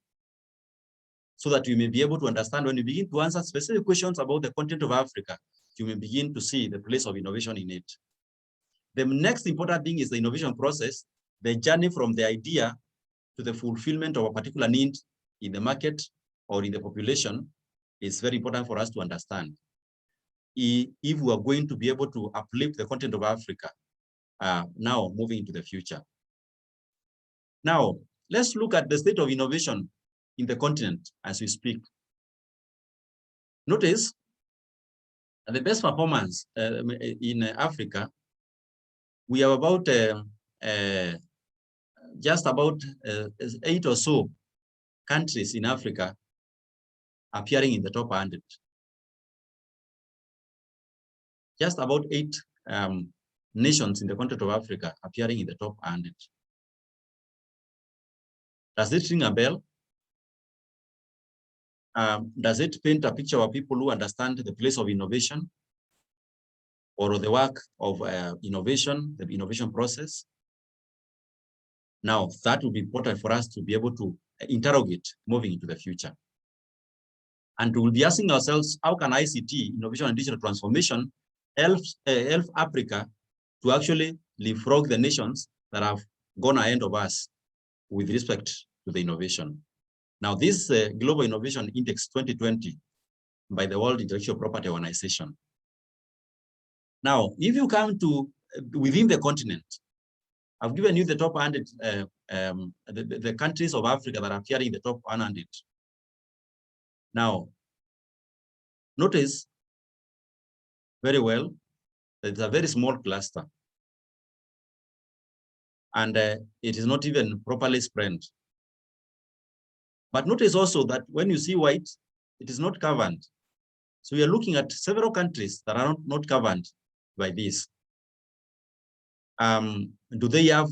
so that you may be able to understand when you begin to answer specific questions about the content of Africa, you may begin to see the place of innovation in it. The next important thing is the innovation process, the journey from the idea to the fulfillment of a particular need in the market or in the population is very important for us to understand. If we are going to be able to uplift the content of Africa, now moving into the future. Now, let's look at the state of innovation in the continent as we speak. Notice the best performance in Africa, we have about just about 8 or so countries in Africa appearing in the top 100. Just about 8 nations in the continent of Africa appearing in the top 100. Does it ring a bell? Does it paint a picture of people who understand the place of innovation or the work of innovation, the innovation process? Now, that will be important for us to be able to interrogate moving into the future. And we will be asking ourselves, how can ICT, innovation and digital transformation, help Africa to actually leapfrog the nations that have gone ahead of us with respect to the innovation? Now, this Global Innovation Index 2020 by the World Intellectual Property Organization. Now, if you come to within the continent, I've given you the top 100, the countries of Africa that are appearing in the top 100. Now, notice very well that it's a very small cluster. And it is not even properly spread. But notice also that when you see white, it is not covered. So we are looking at several countries that are not covered by this. Do they have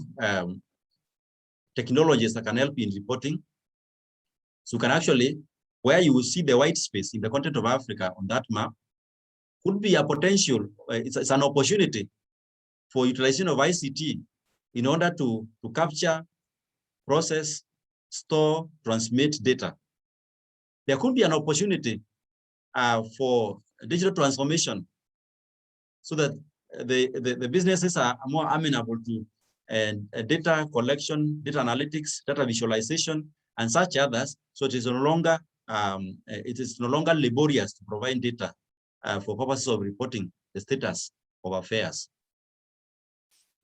technologies that can help in reporting? So you can actually, where you will see the white space in the continent of Africa on that map, could be a potential, it's an opportunity for utilization of ICT in order to capture, process, store, transmit data. There could be an opportunity for digital transformation so that the businesses are more amenable to data collection, data analytics, data visualization, and such others. So it is no longer it is no longer laborious to provide data for purposes of reporting the status of affairs.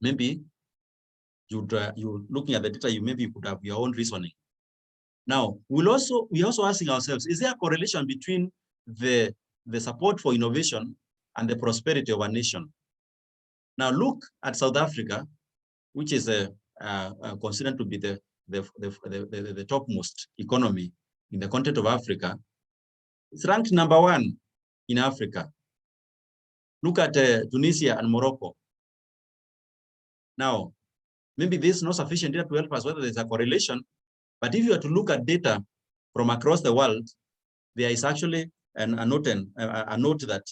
Maybe you're looking at the data, maybe you could have your own reasoning. Now, we're also asking ourselves, is there a correlation between the support for innovation and the prosperity of a nation? Now, look at South Africa, which is considered to be the topmost economy in the continent of Africa. It's ranked #1 in Africa. Look at Tunisia and Morocco. Now, maybe there's no sufficient data to help us whether there's a correlation, but if you are to look at data from across the world, there is actually a note that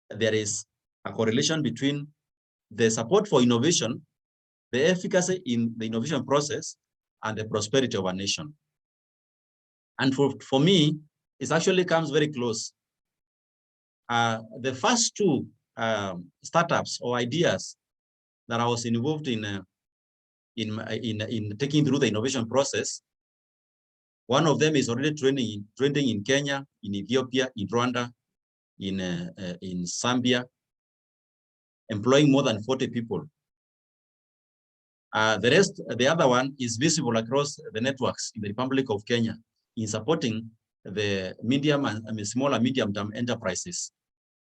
there is a correlation between the support for innovation, the efficacy in the innovation process, and the prosperity of a nation. And for me, it actually comes very close. The first two startups or ideas that I was involved in taking through the innovation process, one of them is already trending in Kenya, in Ethiopia, in Rwanda, in Zambia, employing more than 40 people. The other one is visible across the networks in the Republic of Kenya in supporting the medium and small and medium-term enterprises,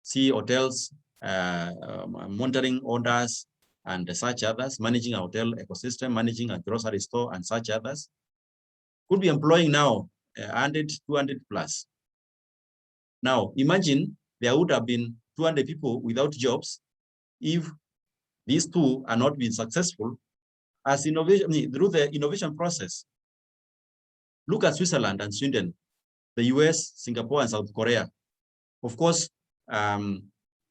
see hotels, monitoring orders, and such others, managing a hotel ecosystem, managing a grocery store, and such others, could be employing now 100, 200 plus. Now, imagine there would have been 200 people without jobs if these two are not being successful as innovation through the innovation process. Look at Switzerland and Sweden, the US, Singapore, and South Korea. Of course,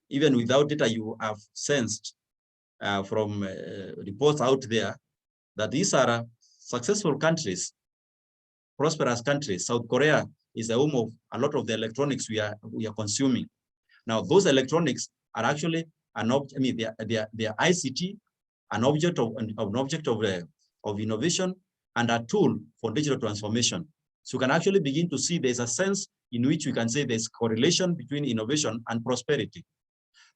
even without data, you have sensed from reports out there that these are successful countries, prosperous countries. South Korea is the home of a lot of the electronics we are consuming. Now, those electronics are actually they are ICT, an object of innovation, and a tool for digital transformation. So you can actually begin to see there's a sense in which we can say there's correlation between innovation and prosperity.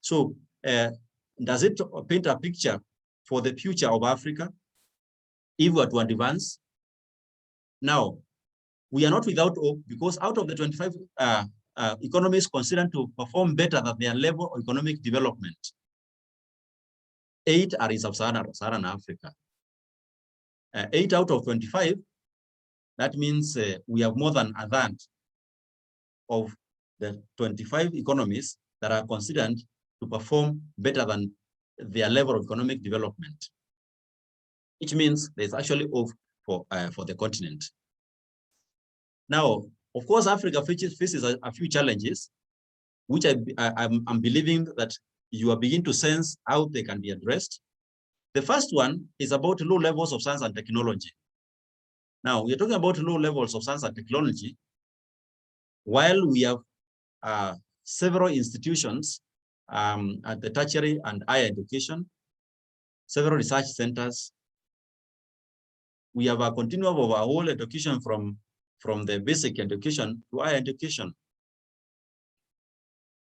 So does it paint a picture for the future of Africa if we are to advance? Now, we are not without hope, because out of the 25 economies considered to perform better than their level of economic development, 8 are in sub-Saharan Africa. 8 out of 25, that means we have more than a third of the 25 economies that are considered to perform better than their level of economic development, which means there's actually hope for the continent. Now, of course, Africa faces a few challenges, which I'm believing that you are beginning to sense how they can be addressed. The first one is about low levels of science and technology. Now, we're talking about low levels of science and technology, while we have several institutions at the tertiary and higher education, several research centers. We have a continuum of our whole education from the basic education to higher education.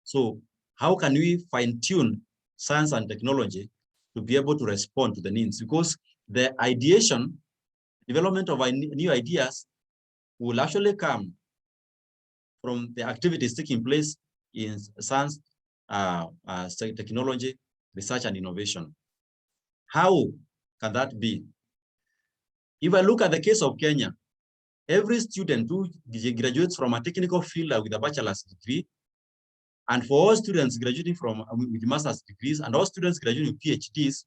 So how can we fine-tune science and technology to be able to respond to the needs? Because the ideation, development of new ideas will actually come from the activities taking place in science, technology, research, and innovation. How can that be? If I look at the case of Kenya, every student who graduates from a technical field with a bachelor's degree, and for all students graduating with master's degrees, and all students graduating with PhDs,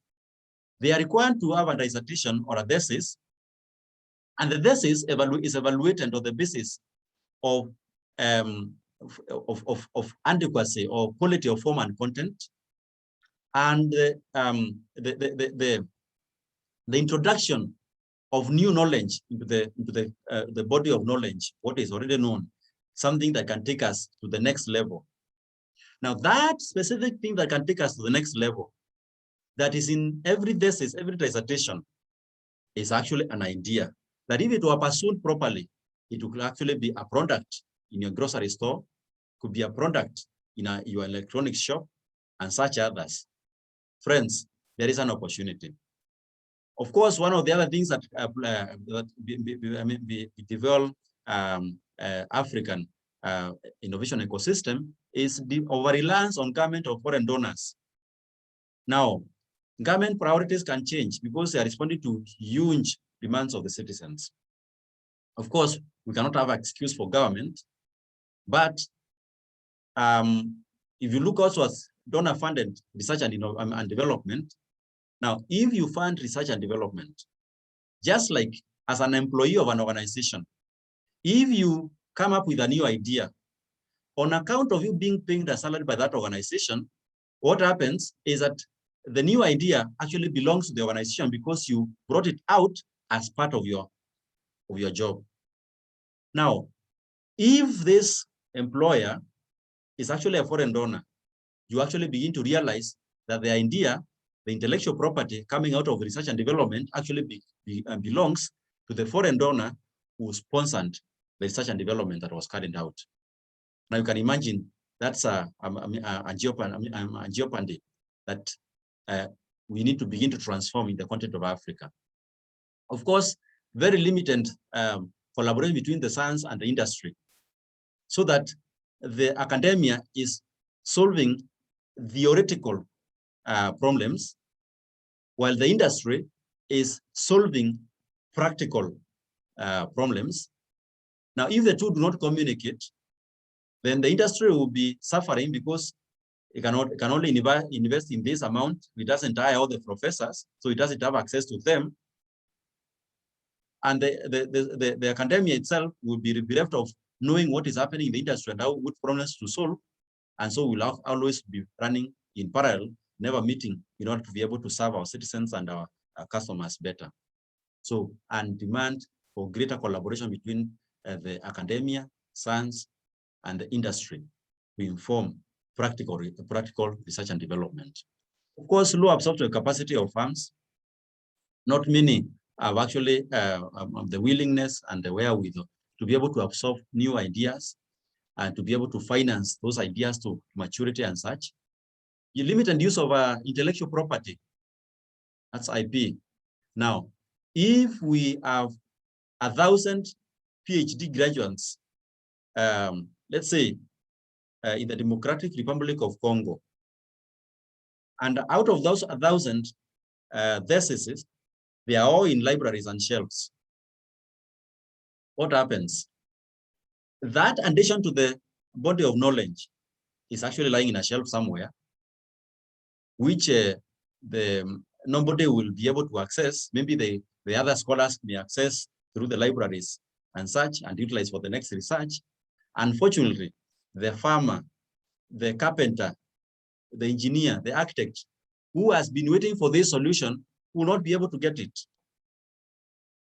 they are required to have a dissertation or a thesis, and the thesis is evaluated on the basis of adequacy or quality of form and content, and the introduction of new knowledge into the body of knowledge, what is already known, something that can take us to the next level. Now, that specific thing that can take us to the next level, that is in every thesis, every dissertation, is actually an idea that if it were pursued properly, It will actually be a product in your grocery store, could be a product in your electronics shop, and such others. Friends, there is an opportunity. Of course, one of the other things that develop African innovation ecosystem is the over-reliance on government or foreign donors. Now, government priorities can change because they are responding to huge demands of the citizens. Of course, we cannot have an excuse for government, but if you look also at donor-funded research and development, now, if you fund research and development, just like as an employee of an organization, if you come up with a new idea, on account of you being paid a salary by that organization, what happens is that the new idea actually belongs to the organization because you brought it out as part of your job. Now, if this employer is actually a foreign donor, you actually begin to realize that the idea, the intellectual property coming out of research and development actually belongs to the foreign donor who sponsored the research and development that was carried out. Now you can imagine that's a jeopardy that we need to begin to transform in the context of Africa. Of course, very limited collaboration between the science and the industry, so that the academia is solving theoretical problems, while the industry is solving practical problems. Now, if the two do not communicate, then the industry will be suffering because it can only invest in this amount. It doesn't hire all the professors, so it doesn't have access to them. And the academia itself will be bereft of knowing what is happening in the industry and how what problems to solve. And so we'll always be running in parallel, never meeting, in order to be able to serve our citizens and our customers better. So, and demand for greater collaboration between the academia, science, and the industry to inform practical research and development. Of course, low absorption capacity of firms. Not many have actually the willingness and the wherewithal to be able to absorb new ideas and to be able to finance those ideas to maturity and such. You limited use of intellectual property, that's IP. Now, if we have 1,000 PhD graduates, let's say in the Democratic Republic of Congo, and out of those 1,000 theses, they are all in libraries and shelves. What happens? That addition to the body of knowledge is actually lying in a shelf somewhere, which nobody will be able to access. Maybe the other scholars may access through the libraries and such and utilize for the next research. Unfortunately, the farmer, the carpenter, the engineer, the architect, who has been waiting for this solution will not be able to get it.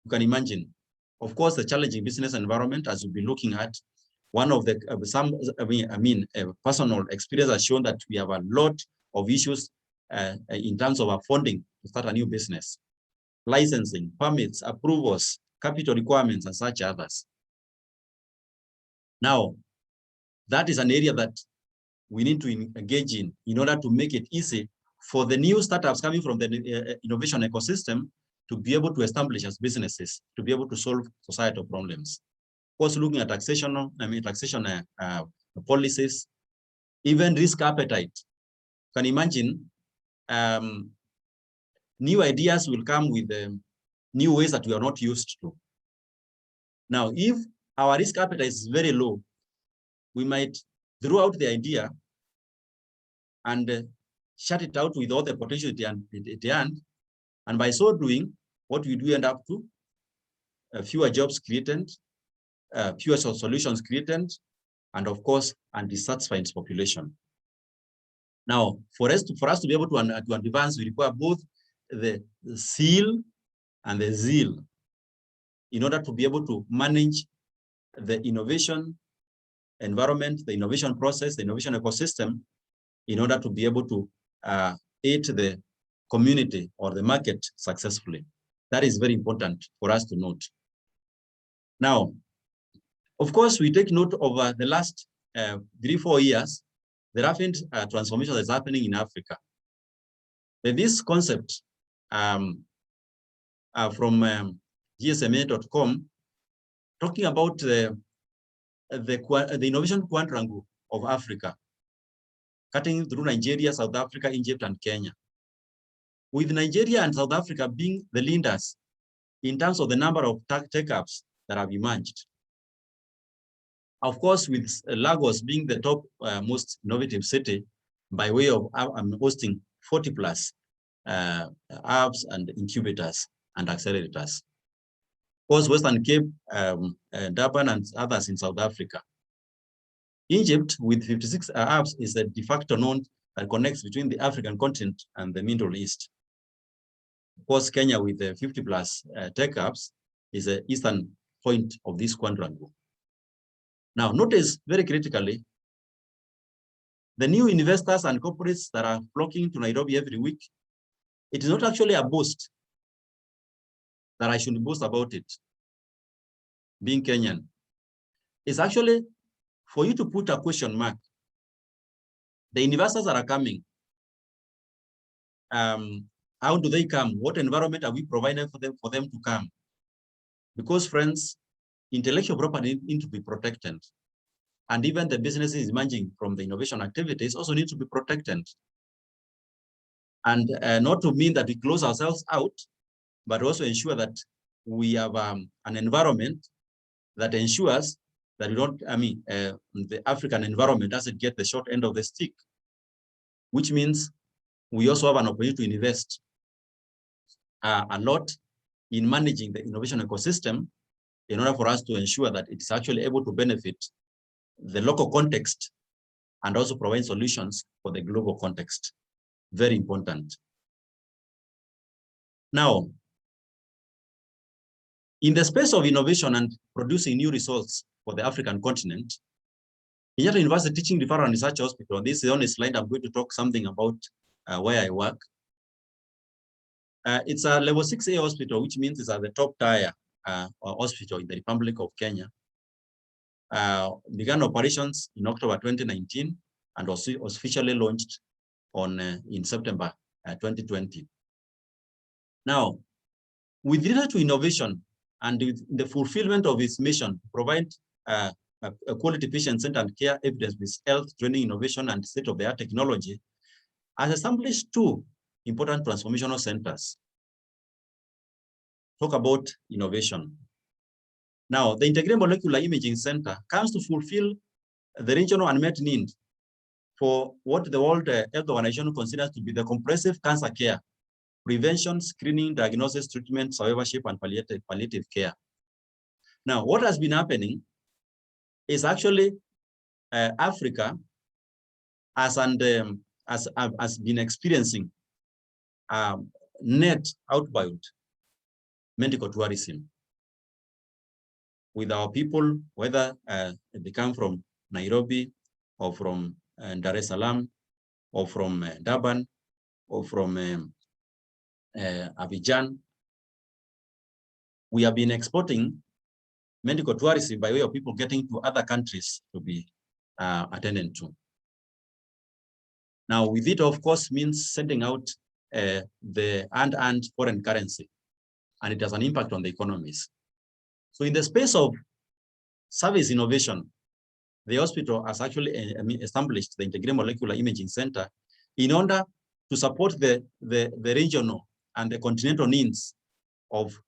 You can imagine. Of course, the challenging business environment, as we'll be looking at, one of the, personal experience has shown that we have a lot of issues in terms of our funding to start a new business. Licensing, permits, approvals, capital requirements, and such others. Now, that is an area that we need to engage in order to make it easy for the new startups coming from the innovation ecosystem to be able to establish as businesses, to be able to solve societal problems. Of course, looking at taxation policies, even risk appetite. You can imagine new ideas will come with new ways that we are not used to. Now, if our risk appetite is very low, we might throw out the idea and shut it out with all the potential it earned. And by so doing, what we do end up to? Fewer jobs created, fewer solutions created, and of course, undissatisfied population. Now, for us to be able to advance, we require both the zeal and the zeal in order to be able to manage the innovation environment, the innovation process, the innovation ecosystem, in order to be able to aid the community or the market successfully. That is very important for us to note. Now, Of course, we take note of the last 3-4 years, the rapid transformation that's happening in Africa. This concept from GSMA.com, talking about the innovation quadrangle of Africa, cutting through Nigeria, South Africa, Egypt, and Kenya. With Nigeria and South Africa being the leaders in terms of the number of tech-ups that have emerged. Of course, with Lagos being the top most innovative city by way of hosting 40 plus hubs and incubators and accelerators. Of course, Western Cape, Durban, and others in South Africa. Egypt, with 56 hubs, is the de facto node that connects between the African continent and the Middle East. Of course, Kenya, with the 50 plus tech hubs, is the eastern point of this quadrangle. Now, notice very critically, the new investors and corporates that are flocking to Nairobi every week, it is not actually a boast that I should boast about it, being Kenyan. It's actually for you to put a question mark. The investors that are coming, how do they come? What environment are we providing for them to come? Because, friends, intellectual property needs to be protected. And even the businesses emerging from the innovation activities also need to be protected. And not to mean that we close ourselves out, but also ensure that we have an environment that ensures that we don't, the African environment doesn't get the short end of the stick, which means we also have an opportunity to invest a lot in managing the innovation ecosystem in order for us to ensure that it's actually able to benefit the local context and also provide solutions for the global context. Very important. Now, in the space of innovation and producing new results for the African continent, Kenyatta University Teaching Referral and Research Hospital, this is the only slide I'm going to talk something about where I work. It's a level 6A hospital, which means it's at the top tier hospital in the Republic of Kenya. Began operations in October 2019 and was officially launched in September 2020. Now, with regard to innovation and the fulfillment of its mission to provide a quality patient-centered care, evidence-based health, training, innovation, and state-of-the-art technology, has established 2 important transformational centers. Talk about innovation. Now, the Integrated Molecular Imaging Center comes to fulfill the regional unmet need for what the World Health Organization considers to be the comprehensive cancer care, prevention, screening, diagnosis, treatment, survivorship, and palliative care. Now, what has been happening is actually Africa has been experiencing net outbound medical tourism with our people, whether they come from Nairobi or from Dar es Salaam or from Durban or from Abidjan. We have been exporting medical tourism by way of people getting to other countries to be attended to. Now, with it, of course, means sending out the unearned foreign currency, and it has an impact on the economies. So in the space of service innovation, the hospital has actually established the Integrated Molecular Imaging Center in order to support the regional and the continental needs of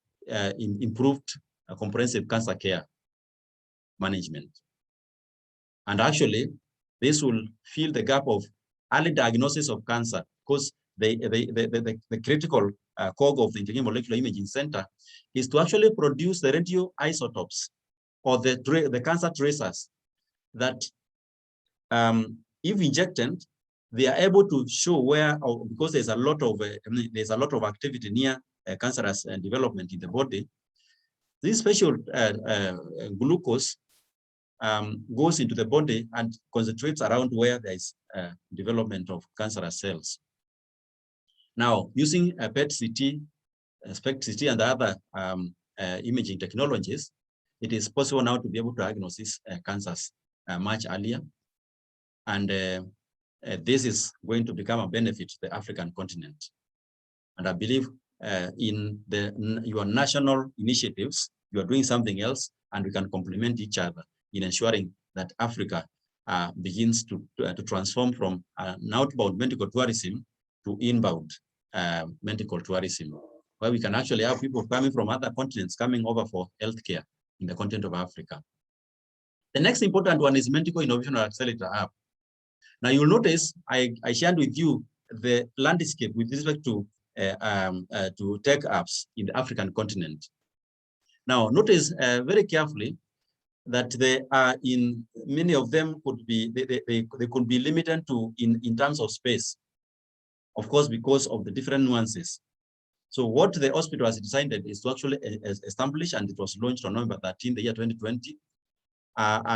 improved comprehensive cancer care management. And actually, this will fill the gap of early diagnosis of cancer, because the critical cog of the Integrated Molecular Imaging Center is to actually produce the radioisotopes or the cancer tracers that, if injected, they are able to show where, because there's a lot of activity near cancerous development in the body. This special glucose goes into the body and concentrates around where there is development of cancerous cells. Now, using a PET CT, SPECT CT, and other imaging technologies, it is possible now to be able to diagnose these cancers much earlier. And this is going to become a benefit to the African continent. And I believe in your national initiatives, you are doing something else, and we can complement each other in ensuring that Africa begins to transform from an outbound medical tourism to inbound medical tourism, where we can actually have people coming from other continents coming over for healthcare in the continent of Africa. The next important one is Medical Innovation Accelerator Hub. Now you'll notice I shared with you the landscape with respect to tech apps in the African continent. Now notice very carefully that they are in many of them could be they could be limited to in terms of space, of course, because of the different nuances. So what the hospital has decided is to actually establish, and it was launched on November 13, the year 2020, a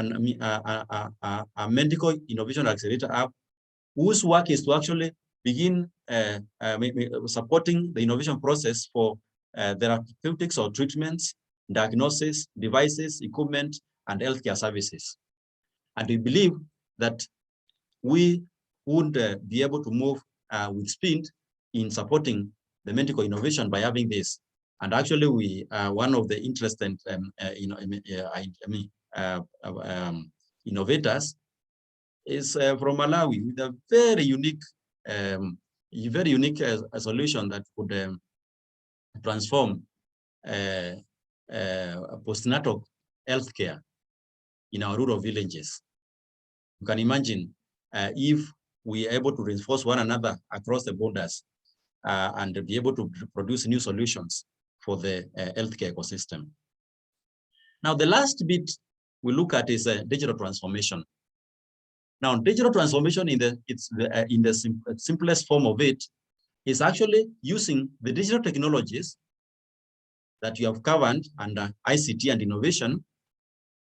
medical innovation accelerator app, whose work is to actually begin supporting the innovation process for therapeutics or treatments, diagnosis, devices, equipment, and healthcare services. And we believe that we would be able to move with speed in supporting the medical innovation by having this. And actually, we are one of the interested innovators is from Malawi, with a very unique solution that could transform postnatal healthcare in our rural villages. You can imagine if we are able to reinforce one another across the borders and be able to produce new solutions for the healthcare ecosystem. Now, the last bit we look at is digital transformation. Now, digital transformation in the simplest form of it is actually using the digital technologies that you have covered under ICT and innovation,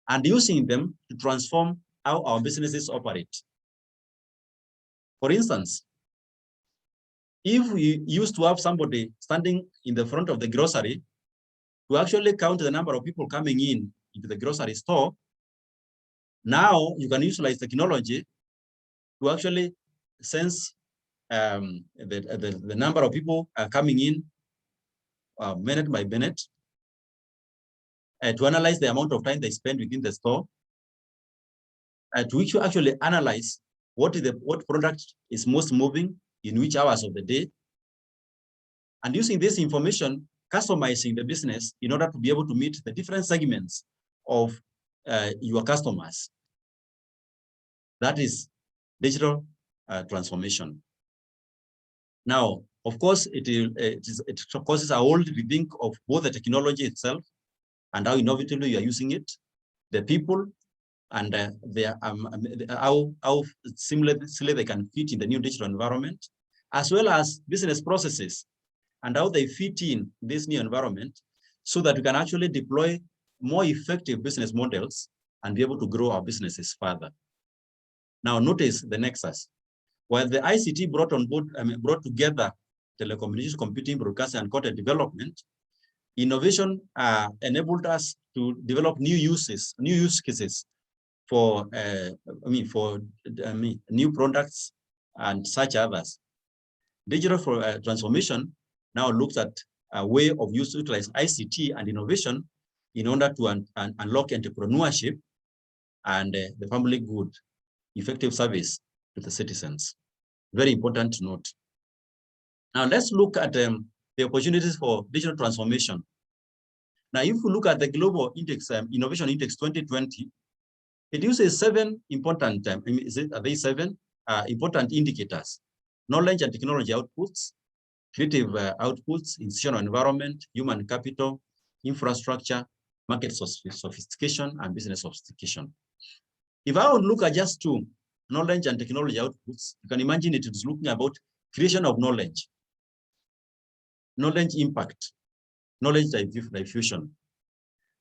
and using them to transform how our businesses operate. For instance, if we used to have somebody standing in the front of the grocery to actually count the number of people coming in into the grocery store, now you can utilize technology to actually sense the number of people coming in minute by minute, to analyze the amount of time they spend within the store, to which you actually analyze what product is most moving in which hours of the day, and using this information, customizing the business in order to be able to meet the different segments of your customers. That is digital transformation. Now, of course, it causes a whole rethink of both the technology itself and how innovatively you are using it, the people, and how seamlessly they can fit in the new digital environment, as well as business processes and how they fit in this new environment, so that we can actually deploy more effective business models and be able to grow our businesses further. Now, notice the nexus. While the ICT brought together telecommunications, computing, broadcasting, and content development, innovation enabled us to develop new use cases for new products and such others. Digital transformation now looks at a way of utilize ICT and innovation in order to unlock entrepreneurship and the public good, effective service to the citizens. Very important to note. Now let's look at the opportunities for digital transformation. Now, if we look at the Global Index, Innovation Index 2020, it uses 7 important, important indicators: knowledge and technology outputs, creative outputs, institutional environment, human capital, infrastructure, market sophistication, and business sophistication. If I would look at just 2, knowledge and technology outputs, you can imagine it is looking about creation of knowledge, knowledge impact, knowledge diffusion.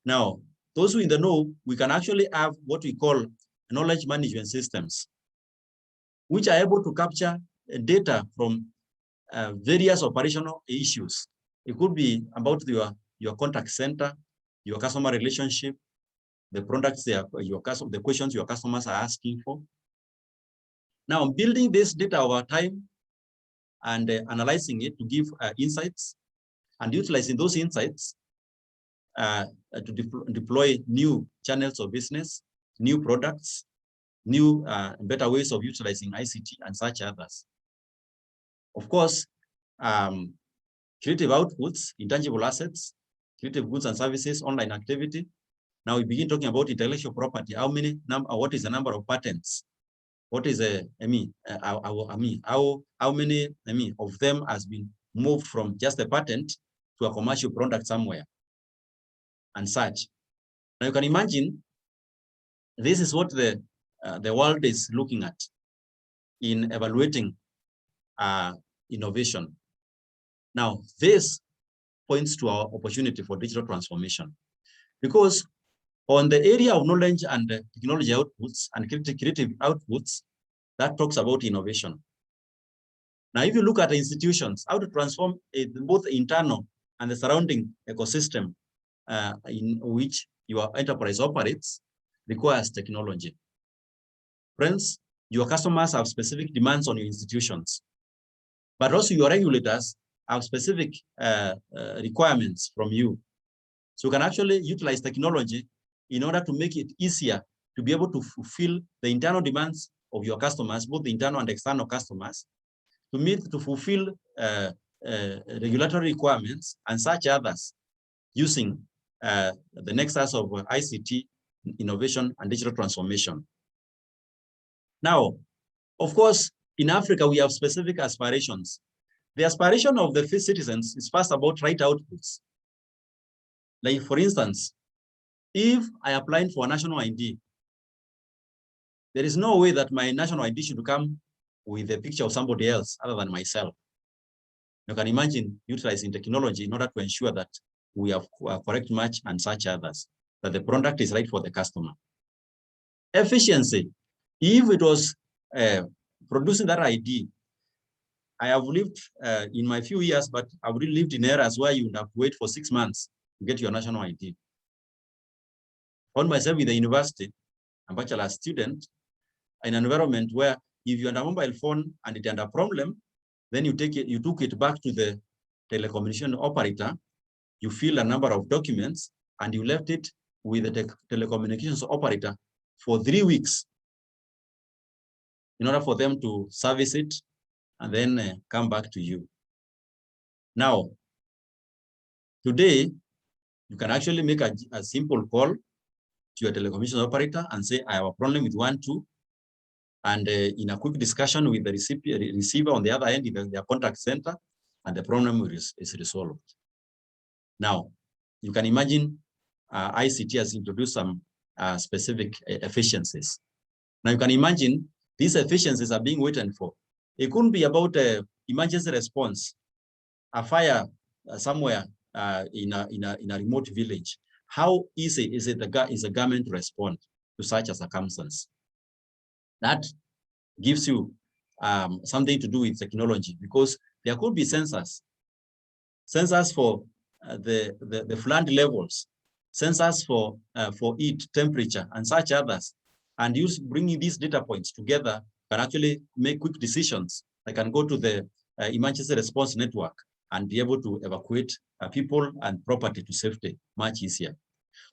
Now, those who in the know, we can actually have what we call knowledge management systems, which are able to capture data from various operational issues. It could be about your contact center, your customer relationship, the products the questions your customers are asking for. Now, building this data over time and analyzing it to give insights, and utilizing those insights to deploy new channels of business, new products, new better ways of utilizing ICT and such others. Of course, creative outputs, intangible assets, creative goods and services, online activity. Now we begin talking about intellectual property. What is the number of patents? What is how many of them has been moved from just a patent to a commercial product somewhere and such. Now you can imagine this is what the world is looking at in evaluating innovation. Now this points to our opportunity for digital transformation, because on the area of knowledge and technology outputs and creative outputs, that talks about innovation. Now, if you look at the institutions, how to transform both the internal and the surrounding ecosystem in which your enterprise operates requires technology. Friends, your customers have specific demands on your institutions, but also your regulators have specific requirements from you. So you can actually utilize technology in order to make it easier to be able to fulfill the internal demands of your customers, both the internal and external customers, to fulfill regulatory requirements and such others using the nexus of ICT, innovation, and digital transformation. Now, of course, in Africa, we have specific aspirations. The aspiration of the first citizens is first about right outputs. Like, for instance, if I apply for a national ID, there is no way that my national ID should come with a picture of somebody else other than myself. You can imagine utilizing technology in order to ensure that we have a correct match and such others, that the product is right for the customer. Efficiency. If it was producing that ID, I have lived in my few years, but I've really lived in areas where you would have to wait for 6 months to get your national ID. Found myself in the university, a bachelor student, in an environment where if you had a mobile phone and it had a problem, then you took it back to the telecommunication operator, you fill a number of documents, and you left it with the telecommunications operator for 3 weeks in order for them to service it and then come back to you. Now, today, you can actually make a simple call to your telecommunications operator and say, I have a problem with 1, 2, and in a quick discussion with the receiver on the other end, in their contact center, and the problem is resolved. Now, you can imagine ICT has introduced some specific efficiencies. Now, you can imagine these efficiencies are being waited for. It couldn't be about emergency response, a fire somewhere in a remote village. How easy is a government to respond to such a circumstance? That gives you something to do with technology, because there could be sensors for the flood levels, sensors for heat, temperature, and such others. And bringing these data points together can actually make quick decisions. I can go to the emergency response network and be able to evacuate people and property to safety much easier.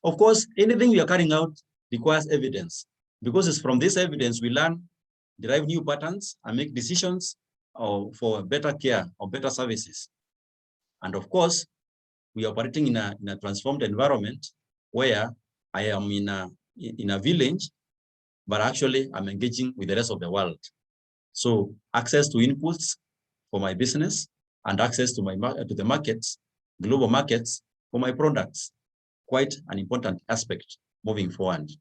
Of course, anything we are carrying out requires evidence, because it's from this evidence we learn, derive new patterns, and make decisions for better care or better services. And of course, we are operating in a transformed environment where I am in a village, but actually I'm engaging with the rest of the world. So access to inputs for my business and access to the markets, global markets for my products, quite an important aspect moving forward.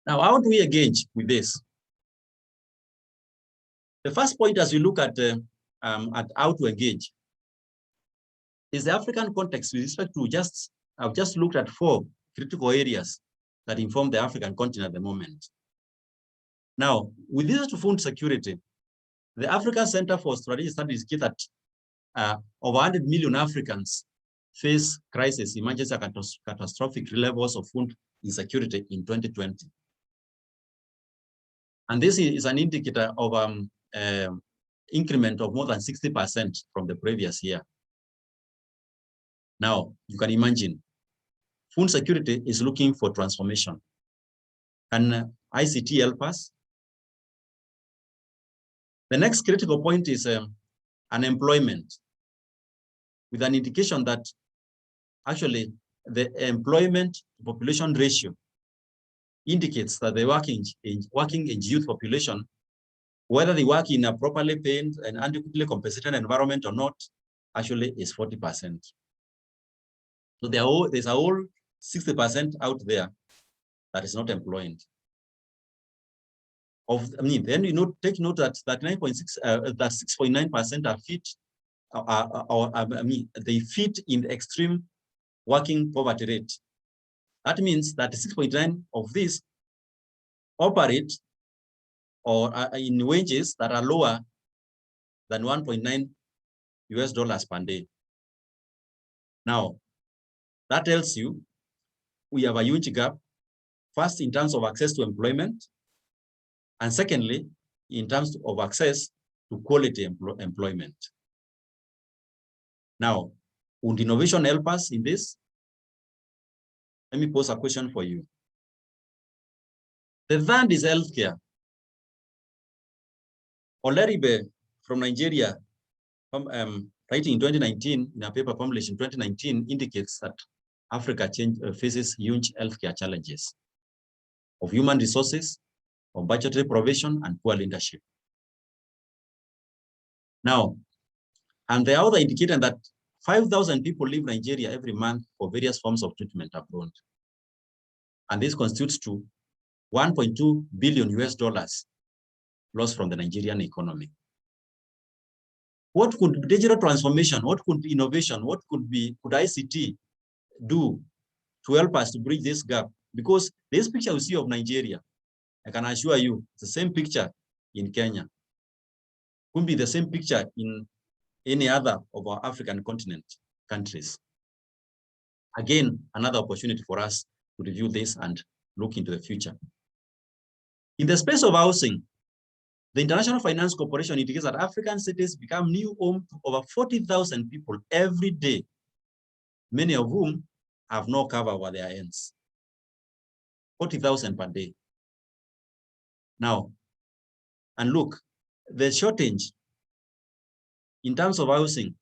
Now, how do we engage with this? The first point, as we look at how to engage, is the African context with respect to I've just looked at 4 critical areas that inform the African continent at the moment. Now, with this to food security, the African Center for Strategic Studies indicates that over 100 million Africans face crisis, emergency, catastrophic levels of food insecurity in 2020. And this is an indicator of increment of more than 60% from the previous year. Now, you can imagine, food security is looking for transformation. Can ICT help us? The next critical point is unemployment, with an indication that actually the employment population ratio indicates that the working age youth population, whether they work in a properly paid and adequately compensated environment or not, actually is 40%. So there's a whole 60% out there that is not employed. Then take note that 6.9% are fit, they fit in the extreme working poverty rate. That means that 6.9 of these operate or are in wages that are lower than $1.9 per day. Now, that tells you we have a huge gap, first in terms of access to employment, and secondly, in terms of access to quality employment. Now, would innovation help us in this? Let me pose a question for you. The third is healthcare. Oleribe from Nigeria, writing in 2019, in a paper published in 2019, indicates that Africa faces huge healthcare challenges of human resources, of budgetary provision, and poor leadership. Now, and the other indicator that 5,000 people leave Nigeria every month for various forms of treatment abroad. And this constitutes to $1.2 billion lost from the Nigerian economy. What could digital transformation, what could innovation, what could ICT do to help us to bridge this gap? Because this picture we see of Nigeria, I can assure you, it's the same picture in Kenya. Could be the same picture in any other of our African continent countries. Again, another opportunity for us to review this and look into the future. In the space of housing, the International Finance Corporation indicates that African cities become new home to over 40,000 people every day, many of whom have no cover over their heads. 40,000 per day. Now, and look, the shortage in terms of housing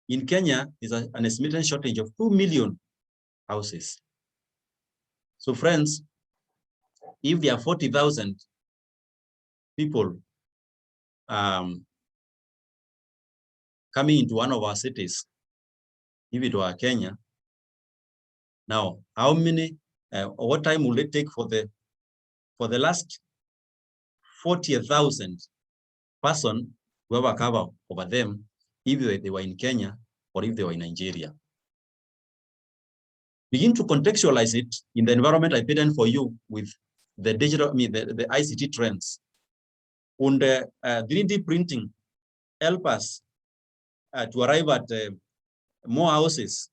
in Kenya is an estimated shortage of 2 million houses. So friends, if there are 40,000 people coming into one of our cities, if it were Kenya, now how many, what time will it take for the last 40,000 person to have a cover over them, if they were in Kenya or if they were in Nigeria? Begin to contextualize it in the environment I painted for you with the digital, the ICT trends. And 3D printing help us to arrive at more houses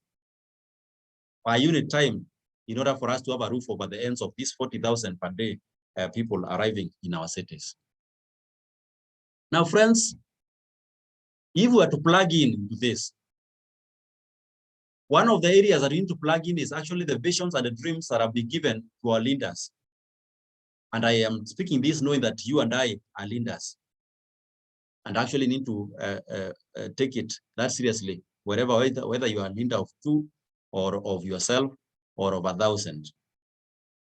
per unit time in order for us to have a roof over the ends of these 40,000 per day people arriving in our cities. Now, friends, if we were to plug into this, one of the areas that we need to plug in is actually the visions and the dreams that have been given to our leaders. And I am speaking this knowing that you and I are leaders and actually need to take it that seriously, whether you are a leader of 2 or of yourself or of 1,000.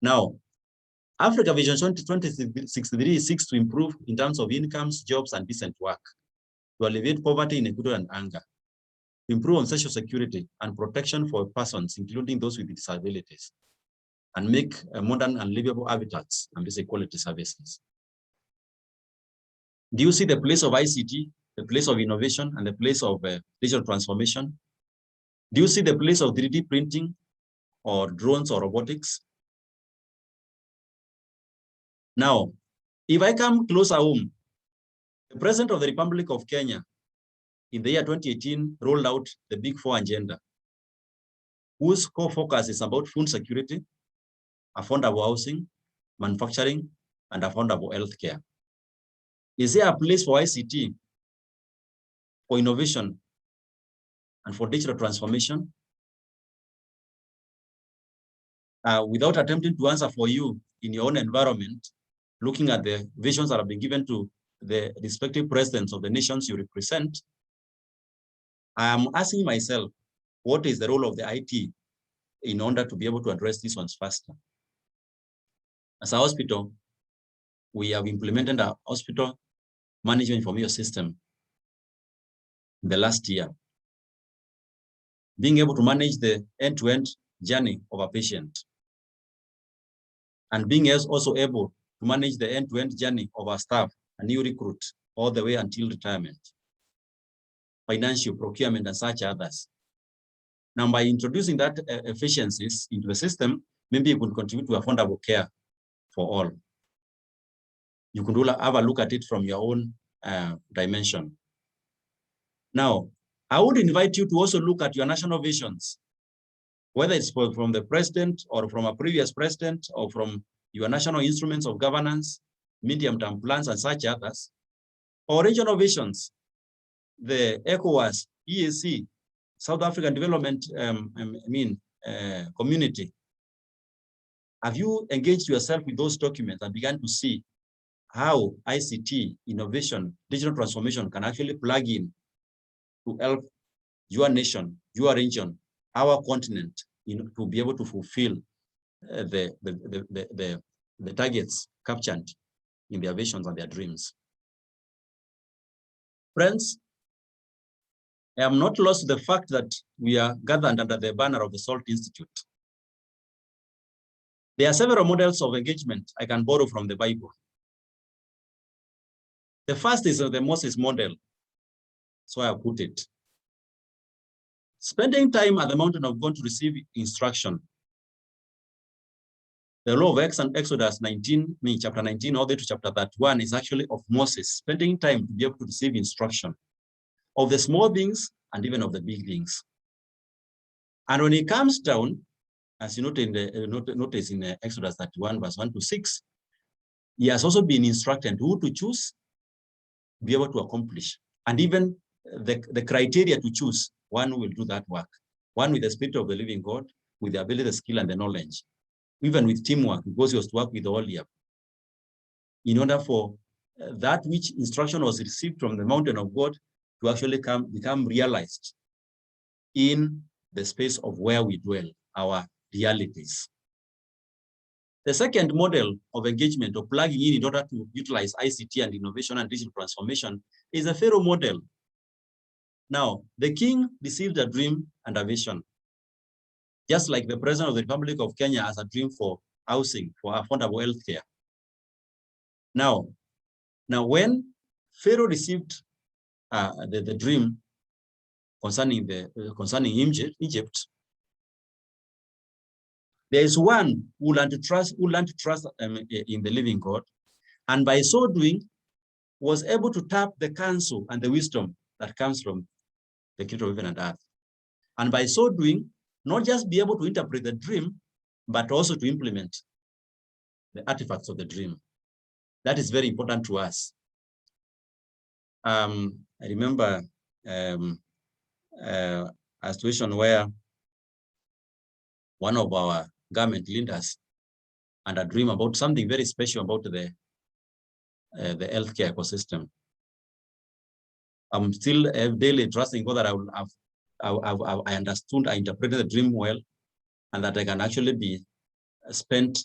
Now, Africa Vision 2063 seeks to improve in terms of incomes, jobs, and decent work, to alleviate poverty, inequity, and hunger, to improve on social security and protection for persons, including those with disabilities, and make modern and livable habitats and basic quality services. Do you see the place of ICT, the place of innovation, and the place of digital transformation? Do you see the place of 3D printing or drones or robotics? Now, if I come closer home, the President of the Republic of Kenya in the year 2018 rolled out the Big 4 agenda. whose core focus is about food security, affordable housing, manufacturing, and affordable healthcare. Is there a place for ICT, for innovation, and for digital transformation? Without attempting to answer for you in your own environment, looking at the visions that have been given to the respective presidents of the nations you represent, I am asking myself, what is the role of the IT in order to be able to address these ones faster? As a hospital, we have implemented a hospital management information system in the last year, being able to manage the end-to-end journey of a patient, and being also able to manage the end-to-end journey of our staff, a new recruit, all the way until retirement, financial, procurement, and such others. Now, by introducing that efficiencies into the system, maybe it will contribute to affordable care for all. You can have a look at it from your own dimension. Now, I would invite you to also look at your national visions, whether it's from the president or from a previous president or from your national instruments of governance, medium-term plans, and such others, or regional visions, the ECOWAS, EAC, South African Development Community. Have you engaged yourself with those documents and began to see how ICT, innovation, digital transformation can actually plug in to help your nation, your region, our continent, to be able to fulfill the targets captured in their visions and their dreams? Friends, I am not lost to the fact that we are gathered under the banner of the SALT Institute. There are several models of engagement I can borrow from the Bible. The first is the Moses model, so I put it. Spending time at the mountain of God to receive instruction. The law of Exodus 19, chapter 19, all the way to chapter 31 is actually of Moses, spending time to be able to receive instruction of the small things and even of the big things. And when he comes down, as you notice in Exodus 31, verse 1 to 6, he has also been instructed who to choose to be able to accomplish, and even the criteria to choose one who will do that work, one with the spirit of the living God, with the ability, the skill, and the knowledge, even with teamwork, because he was to work with all here, in order for that which instruction was received from the mountain of God to actually become realized in the space of where we dwell, our realities. The second model of engagement or plugging in order to utilize ICT and innovation and digital transformation is the Pharaoh model. Now, the king received a dream and a vision, just like the president of the Republic of Kenya has a dream for housing, for affordable healthcare. Now when Pharaoh received the dream concerning Egypt, there is one who learned to trust in the living God, and by so doing was able to tap the counsel and the wisdom that comes from the creator of heaven and earth. And by so doing, not just be able to interpret the dream, but also to implement the artifacts of the dream. That is very important to us. I remember a situation where one of our government leaders had a dream about something very special about the healthcare ecosystem. I'm still daily trusting God that I understood, I interpreted the dream well, and that I can actually be spent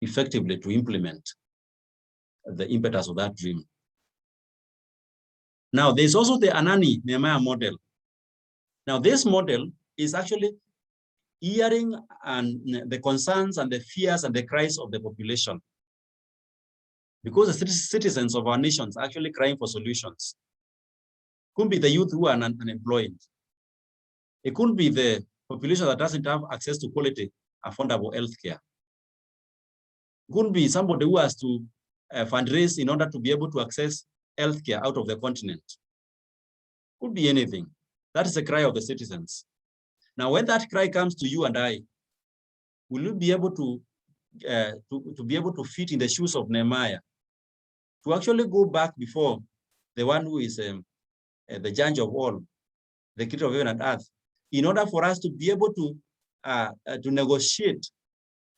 effectively to implement the impetus of that dream. Now, there's also the Anani Nehemiah model. Now, this model is actually hearing and the concerns and the fears and the cries of the population, because the citizens of our nations are actually crying for solutions. It could be the youth who are unemployed. It could be the population that doesn't have access to quality, affordable healthcare. It could be somebody who has to fundraise in order to be able to access healthcare out of the continent. It could be anything. That is the cry of the citizens. Now, when that cry comes to you and I, will you be able to be able to fit in the shoes of Nehemiah, to actually go back before the one who is the judge of all, the creator of heaven and earth, in order for us to be able to negotiate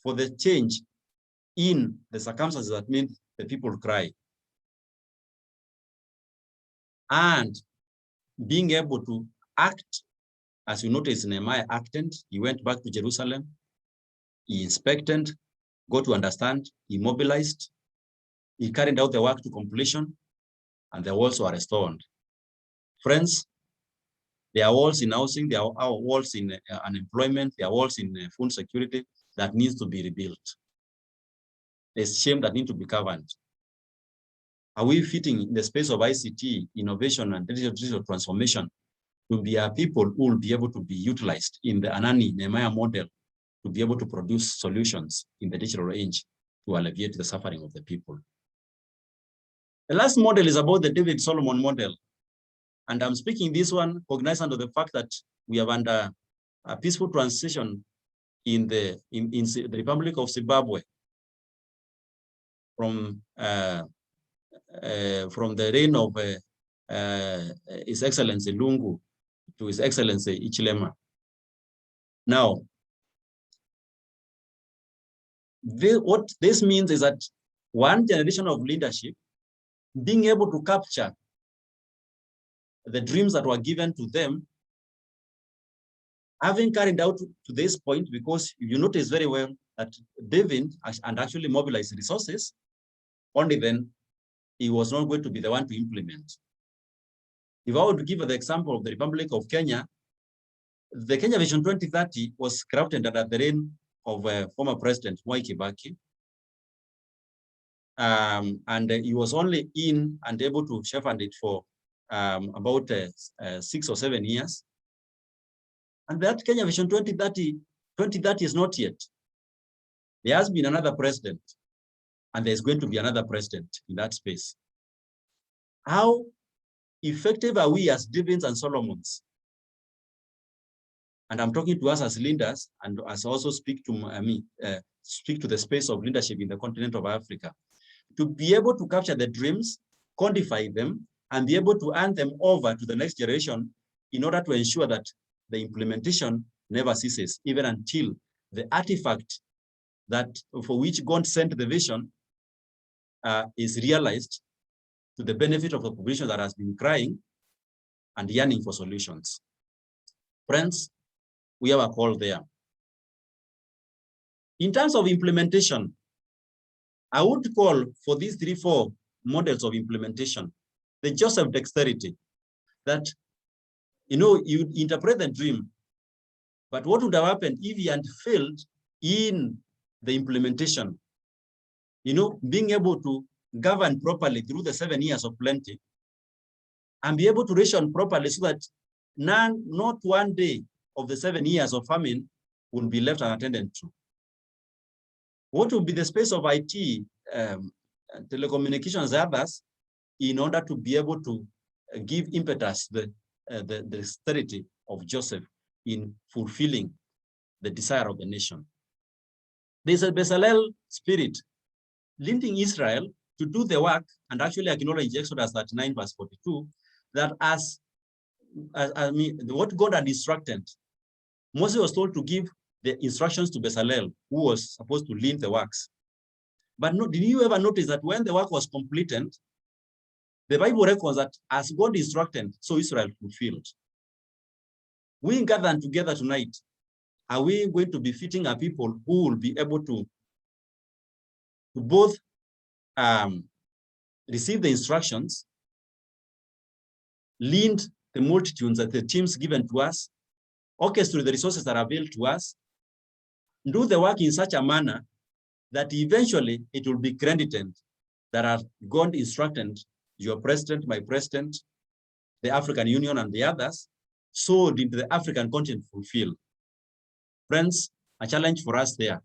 for the change in the circumstances that mean the people cry, and being able to act, as you notice Nehemiah acted. He went back to Jerusalem, he inspected, got to understand, he mobilized, he carried out the work to completion, and the walls were restored. Friends, there are walls in housing, there are walls in unemployment, there are walls in food security that needs to be rebuilt. There's shame that needs to be covered. Are we fitting in the space of ICT, innovation, and digital transformation to be a people who will be able to be utilized in the Anani Nehemiah model to be able to produce solutions in the digital age to alleviate the suffering of the people? The last model is about the David Solomon model. And I'm speaking this one cognizant of the fact that we have under a peaceful transition in the Republic of Zimbabwe from the reign of His Excellency Lungu to His Excellency Ichilema. Now, what this means is that one generation of leadership being able to capture the dreams that were given to them, having carried out to this point, because you notice very well that David and actually mobilized resources, only then he was not going to be the one to implement. If I were to give the example of the Republic of Kenya, the Kenya Vision 2030 was crafted under the reign of former President Mwai Kibaki. And he was only in and able to shepherd it for about 6 or 7 years. And that Kenya Vision 2030 is not yet. There has been another president, and there's going to be another president in that space. How effective are we as Davids and Solomons? And I'm talking to us as leaders, and as also speak to speak to the space of leadership in the continent of Africa, to be able to capture the dreams, quantify them, and be able to hand them over to the next generation in order to ensure that the implementation never ceases, even until the artifact that for which God sent the vision is realized to the benefit of the population that has been crying and yearning for solutions. Friends, we have a call there. In terms of implementation, I would call for these 3-4 models of implementation, the Joseph dexterity, that, you interpret the dream, but what would have happened if he had failed in the implementation? Being able to govern properly through the 7 years of plenty and be able to ration properly so that not one day of the 7 years of famine will be left unattended to. What will be the space of IT, telecommunications, others, in order to be able to give impetus the dexterity of Joseph in fulfilling the desire of the nation? There's a Bezalel spirit leading Israel to do the work, and actually acknowledge Exodus 39 verse 42, that what God had instructed, Moses was told to give the instructions to Bezalel, who was supposed to lead the works. But did you ever notice that when the work was completed, the Bible records that as God instructed, so Israel fulfilled. We gathered together tonight. Are we going to be fitting a people who will be able to both receive the instructions, lead the multitudes that the teams given to us, orchestrate the resources that are available to us, do the work in such a manner that eventually it will be credited that God instructed your president, my president, the African Union, and the others, so did the African continent fulfill. Friends, a challenge for us there,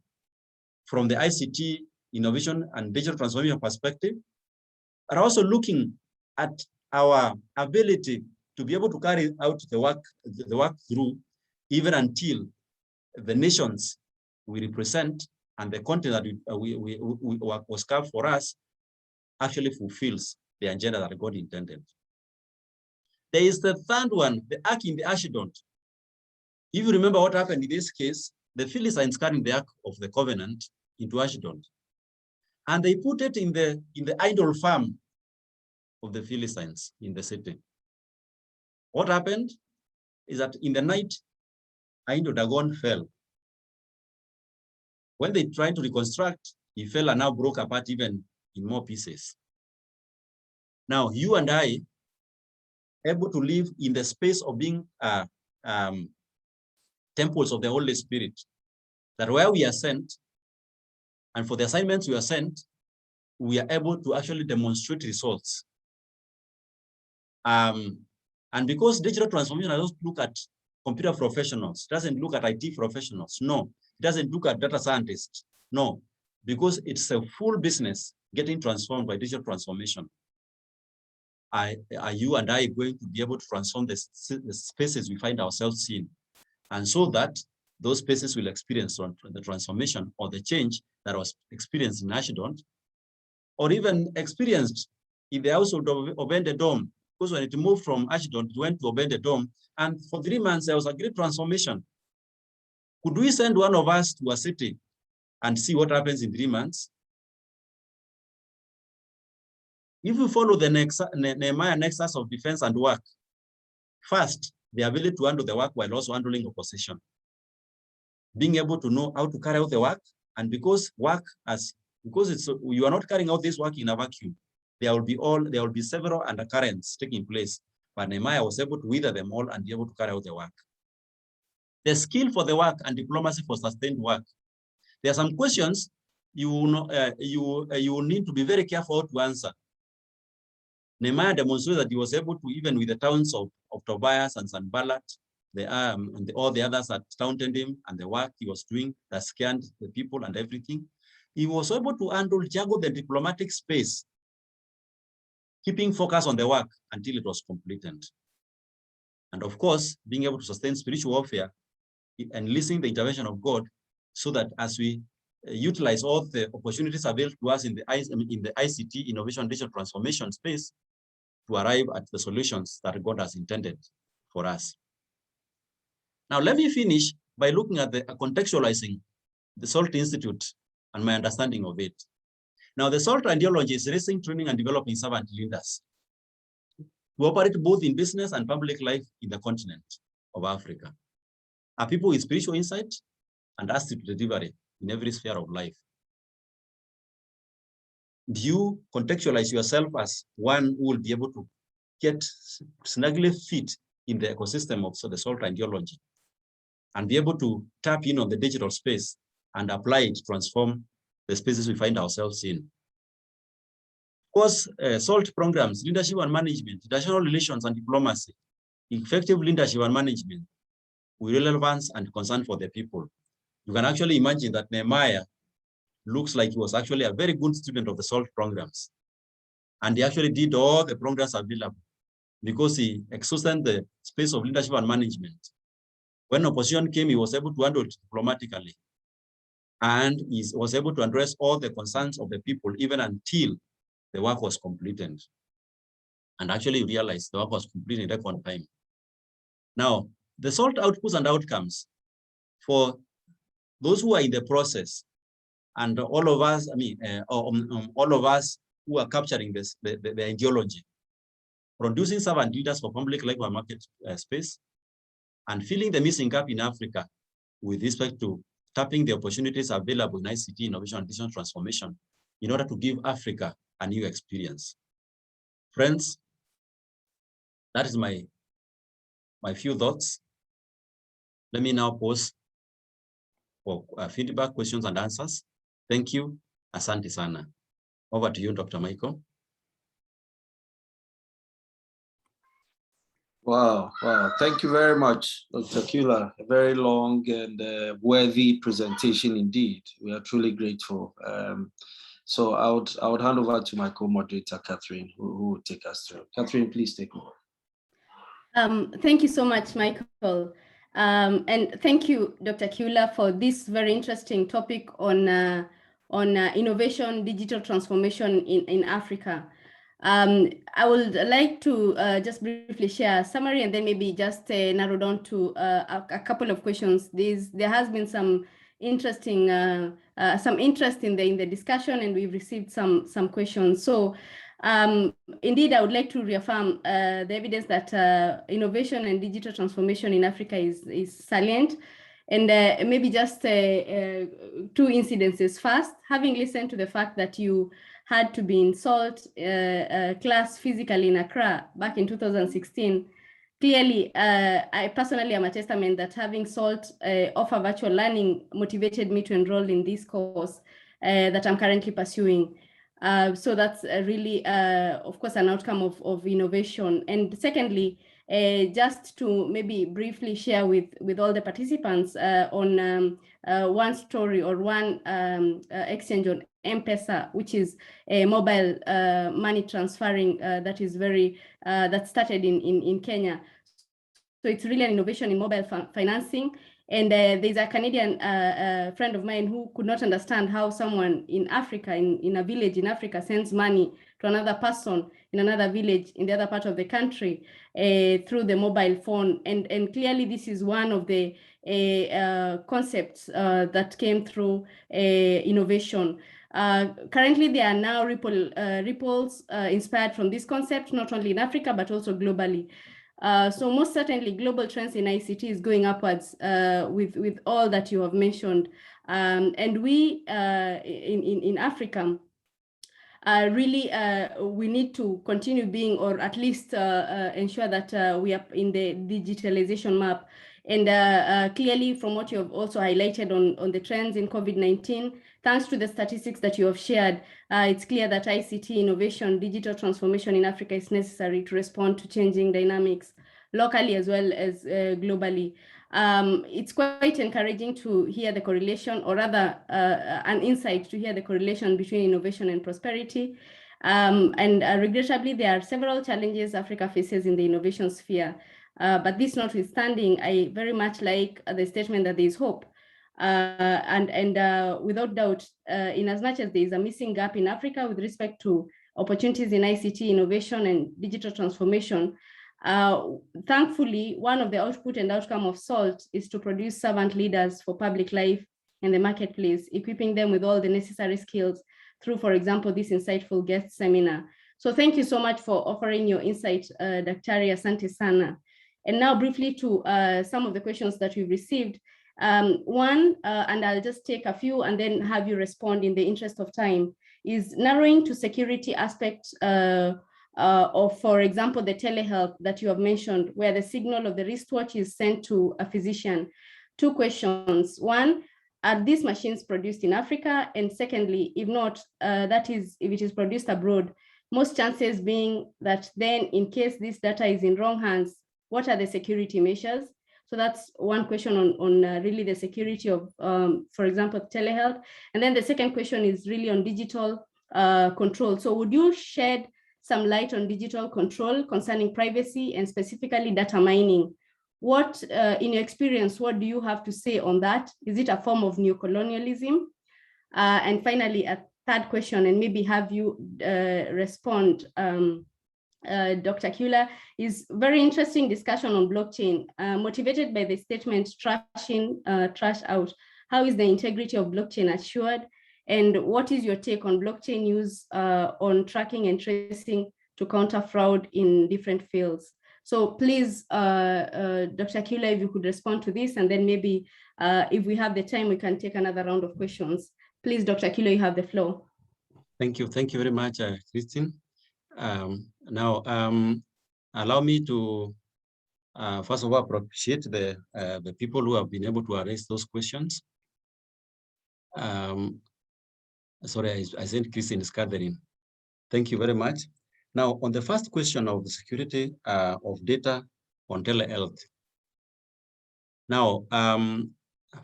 from the ICT, innovation, and digital transformation perspective, are also looking at our ability to be able to carry out the work through even until the nations we represent and the content that was carved for us actually fulfills the agenda that God intended. There is the third one, the ark in the Ashdod. If you remember what happened in this case, the Philistines carried the ark of the covenant into Ashdod, and they put it in the idol farm of the Philistines in the city. What happened is that in the night, idol Dagon fell. When they tried to reconstruct, he fell and now broke apart even in more pieces. Now, you and I, able to live in the space of being temples of the Holy Spirit, that where we are sent, and for the assignments we are sent, we are able to actually demonstrate results. And because digital transformation doesn't look at computer professionals, doesn't look at IT professionals, no, it doesn't look at data scientists, no, because it's a full business getting transformed by digital transformation. Are you and I going to be able to transform the spaces we find ourselves in? And so that those spaces will experience the transformation or the change that was experienced in Ashdod, or even experienced in the household of Obed-Edom, because when it moved from Ashdod, it went to Obed-Edom, and for 3 months, there was a great transformation. Could we send one of us to a city and see what happens in 3 months? If we follow the Nehemiah nexus of defense and work, first, the ability to handle the work while also handling opposition. Being able to know how to carry out the work, and because you are not carrying out this work in a vacuum, there will be several undercurrents taking place. But Nehemiah was able to weather them all and be able to carry out the work. The skill for the work and diplomacy for sustained work. There are some questions you will need to be very careful to answer. Nehemiah demonstrated that he was able to, even with the towns of Tobias and Sanballat, and all the others that taunted him and the work he was doing that scanned the people and everything, he was able to juggle the diplomatic space, keeping focus on the work until it was completed. And of course, being able to sustain spiritual warfare and listening the intervention of God, so that as we utilize all the opportunities available to us in the ICT, innovation, digital transformation space, to arrive at the solutions that God has intended for us. Now, let me finish by looking at contextualizing the SALT Institute and my understanding of it. Now, the SALT ideology is raising, training, and developing servant leaders who operate both in business and public life in the continent of Africa. Are people with spiritual insight and asset delivery in every sphere of life. Do you contextualize yourself as one who will be able to get snugly fit in the ecosystem of the SALT ideology and be able to tap in on the digital space and apply it to transform the spaces we find ourselves in? Of course, SALT programs, leadership and management, international relations and diplomacy, effective leadership and management with relevance and concern for the people. You can actually imagine that Nehemiah looks like he was actually a very good student of the SALT programs. And he actually did all the programs available because he exhausted the space of leadership and management. When opposition came, he was able to handle it diplomatically. And he was able to address all the concerns of the people even until the work was completed. And actually realized the work was completed in record time. Now, the SALT outputs and outcomes for those who are in the process, and all of us, all of us who are capturing this, the ideology, producing servant leaders for public life and market space, and filling the missing gap in Africa with respect to tapping the opportunities available in ICT, innovation, and digital transformation in order to give Africa a new experience. Friends, that is my few thoughts. Let me now pause for feedback, questions, and answers. Thank you. Asante sana. Over to you, Dr. Michael. Wow. Thank you very much, Dr. Kiula. A very long and worthy presentation indeed. We are truly grateful. So I would hand over to my co-moderator, Catherine, who will take us through. Catherine, please take over. Thank you so much, Michael. And thank you, Dr. Kiula, for this very interesting topic on innovation, digital transformation in Africa. I would like to just briefly share a summary and then maybe just narrow down to a couple of questions. There has been some interesting, some interest in the discussion, and we've received some questions. So indeed, I would like to reaffirm the evidence that innovation and digital transformation in Africa is salient. And maybe just 2 incidences. First, having listened to the fact that you had to be in SALT class physically in Accra back in 2016, clearly, I personally am a testament that having SALT offer virtual learning motivated me to enroll in this course that I'm currently pursuing. So that's really, of course, an outcome of innovation. And secondly, just to maybe briefly share with all the participants on one story or one exchange on M-Pesa, which is a mobile money transferring that is that started in Kenya. So it's really an innovation in mobile financing. And there's a Canadian friend of mine who could not understand how someone in Africa, in a village in Africa, sends money to another person in another village in the other part of the country through the mobile phone. And clearly this is one of the concepts that came through innovation. Currently, there are now ripples inspired from this concept, not only in Africa, but also globally. So most certainly global trends in ICT is going upwards with all that you have mentioned. And we in Africa, really we need to continue being, or at least ensure that we are in the digitalization map. And clearly from what you have also highlighted on the trends in COVID-19, thanks to the statistics that you have shared, it's clear that ICT innovation, digital transformation in Africa is necessary to respond to changing dynamics locally as well as globally. It's quite encouraging to hear the correlation, or rather an insight to hear the correlation between innovation and prosperity. And regrettably, there are several challenges Africa faces in the innovation sphere. But this notwithstanding, I very much like the statement that there is hope. And without doubt, in as much as there is a missing gap in Africa with respect to opportunities in ICT innovation and digital transformation, thankfully, one of the output and outcome of SALT is to produce servant leaders for public life and the marketplace, equipping them with all the necessary skills through, for example, this insightful guest seminar. So thank you so much for offering your insight, Daktari. Asante sana. And now briefly to some of the questions that we've received. One, and I'll just take a few and then have you respond in the interest of time, is narrowing to security aspects of, for example, the telehealth that you have mentioned, where the signal of the wristwatch is sent to a physician. 2 questions. One, are these machines produced in Africa? And secondly, if not, that is, if it is produced abroad, most chances being that then in case this data is in wrong hands, what are the security measures? So that's one question on really the security of, for example, telehealth. And then the second question is really on digital control. So would you shed some light on digital control concerning privacy and specifically data mining? What, in your experience, what do you have to say on that? Is it a form of neocolonialism? And finally, a third question, and maybe have you respond, Dr. Kiula, is very interesting discussion on blockchain, motivated by the statement trash in, trash out. How is the integrity of blockchain assured? And what is your take on blockchain use on tracking and tracing to counter fraud in different fields? So please, Dr. Kiula, if you could respond to this, and then maybe if we have the time, we can take another round of questions. Please, Dr. Kiula, you have the floor. Thank you very much, Christine. Now, allow me to first of all appreciate the people who have been able to raise those questions. Sorry, I sent Christine is gathering. Thank you very much. Now, on the first question of the security of data on telehealth. Now,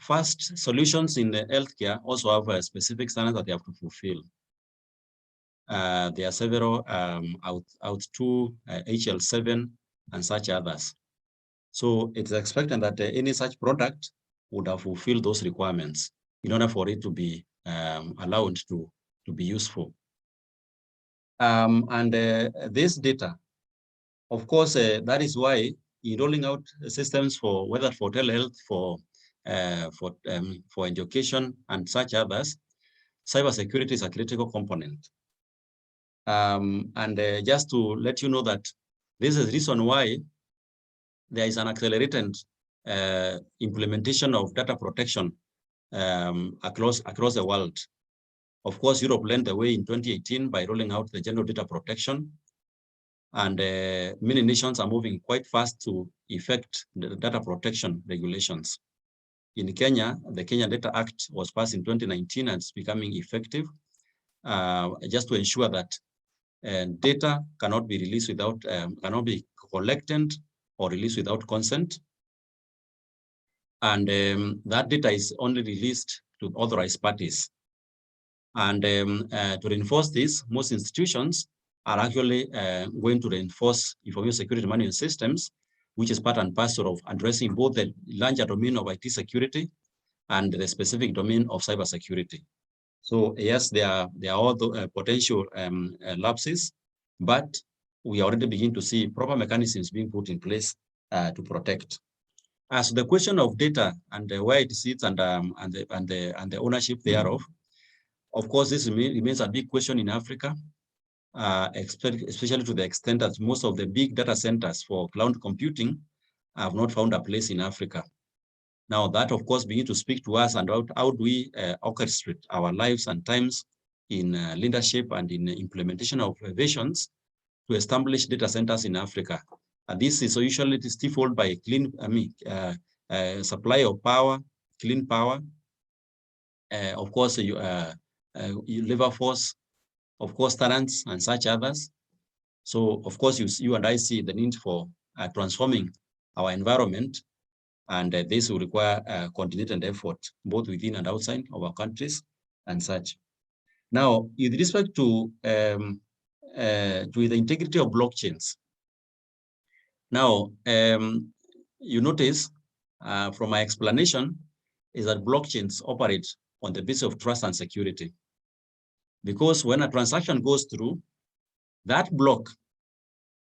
first, solutions in the healthcare also have a specific standard that they have to fulfill. There are several out to HL7 and such others. So it's expected that any such product would have fulfilled those requirements in order for it to be allowed to be useful. This data, of course, that is why in rolling out systems for whether for telehealth, for education and such others, cybersecurity is a critical component. Just to let you know that this is the reason why there is an accelerated implementation of data protection across the world. Of course, Europe led the way in 2018 by rolling out the general data protection. And many nations are moving quite fast to effect the data protection regulations. In Kenya, the Kenya Data Act was passed in 2019 and it's becoming effective just to ensure that data cannot be released without, cannot be collected or released without consent. And that data is only released to authorized parties. And to reinforce this, most institutions are actually going to reinforce information security management systems, which is part and parcel of addressing both the larger domain of IT security and the specific domain of cybersecurity. So yes, there are all the potential lapses, but we already begin to see proper mechanisms being put in place to protect. As the question of data and where it sits and the ownership thereof, of course, this remains a big question in Africa, especially to the extent that most of the big data centers for cloud computing have not found a place in Africa. Now that, of course, begins to speak to us about how do we orchestrate our lives and times in leadership and in implementation of visions to establish data centers in Africa. And this is usually stifled by clean, supply of power, clean power. Of course, labor force, of course, talents and such others. So, of course, you and I see the need for transforming our environment, and this will require coordinated effort, both within and outside of our countries and such. Now, with respect to the integrity of blockchains, now, you notice from my explanation is that blockchains operate on the basis of trust and security. Because when a transaction goes through, that block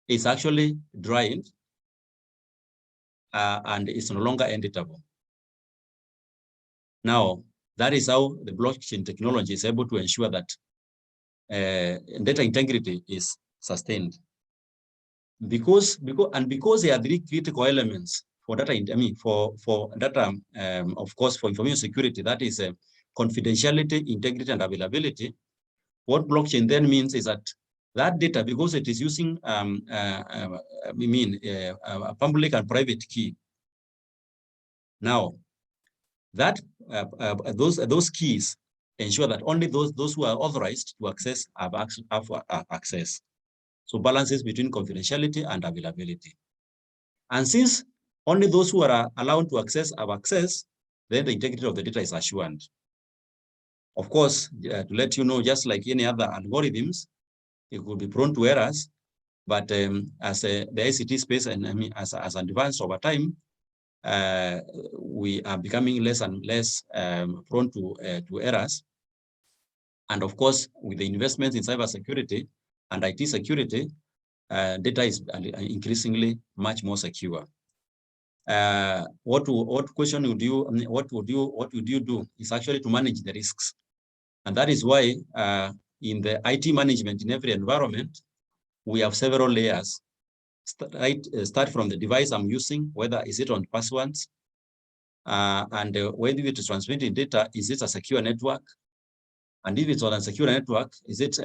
is actually dried and it's no longer editable. Now, that is how the blockchain technology is able to ensure that data integrity is sustained. Because there are three critical elements for data, for data, of course, for information security, that is confidentiality, integrity, and availability. What blockchain then means is that data, because it is using a public and private key. Now, that those keys ensure that only those who are authorized to access have access. So balances between confidentiality and availability. And since only those who are allowed to access have access, then the integrity of the data is assured. Of course, to let you know, just like any other algorithms, it could be prone to errors, but as the ICT space and as advanced over time, we are becoming less and less prone to errors. And of course, with the investments in cybersecurity and IT security, data is increasingly much more secure. What would you do is actually to manage the risks. And that is why in the IT management in every environment, we have several layers. Start from the device I'm using, whether is it on passwords, and whether it is transmitting data, is it a secure network? And if it's on a secure network, is it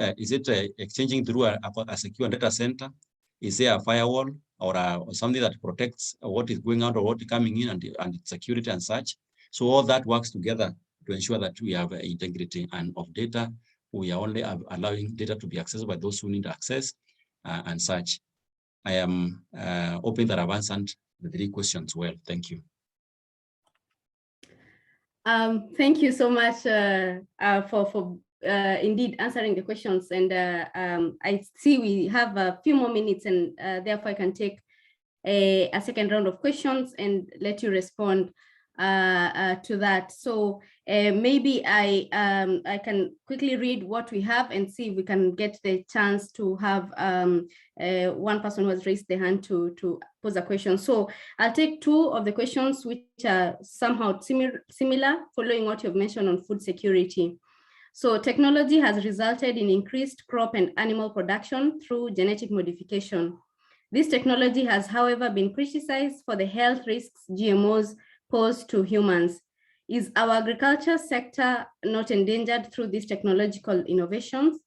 exchanging through a secure data center? Is there a firewall or something that protects what is going out or what is coming in and security and such? So all that works together to ensure that we have integrity and of data. We are only allowing data to be accessed by those who need access and such. I am hoping that I've answered the three questions well. Thank you. Thank you so much for indeed answering the questions. And I see we have a few more minutes, and therefore I can take a second round of questions and let you respond to that. So maybe I can quickly read what we have and see if we can get the chance to have one person who has raised their hand to pose a question. So I'll take two of the questions which are somehow similar, following what you've mentioned on food security. So technology has resulted in increased crop and animal production through genetic modification. This technology has, however, been criticized for the health risks GMOs pose to humans. Is our agriculture sector not endangered through these technological innovations?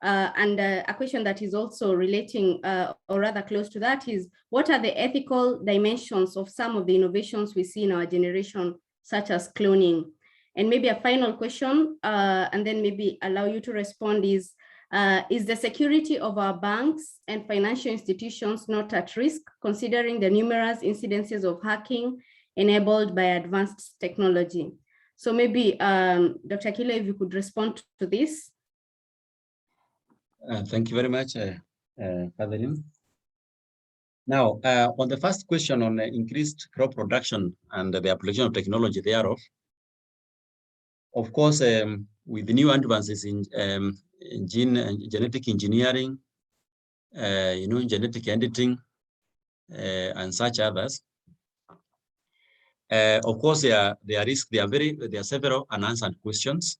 And a question that is also relating or rather close to that is, what are the ethical dimensions of some of the innovations we see in our generation, such as cloning? And maybe a final question, and then maybe allow you to respond is the security of our banks and financial institutions not at risk, considering the numerous incidences of hacking enabled by advanced technology? So maybe Dr. Kiula, if you could respond to this. Thank you very much, Catherine. Now, on the first question on increased crop production and the application of technology thereof, of course, with the new advances in genetic engineering, genetic editing, and such others, of course, there are several unanswered questions.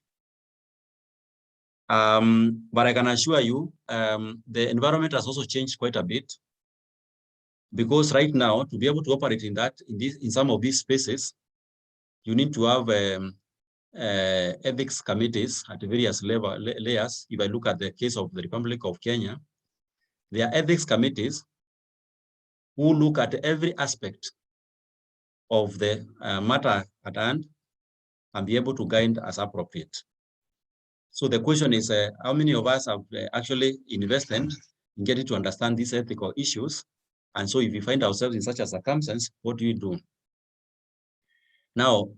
But I can assure you, the environment has also changed quite a bit, because right now, to be able to operate in some of these spaces, you need to have ethics committees at various layers. If I look at the case of the Republic of Kenya, there are ethics committees who look at every aspect of the matter at hand and be able to guide as appropriate. So the question is, how many of us have actually invested in getting to understand these ethical issues? And so if we find ourselves in such a circumstance, what do you do? Now,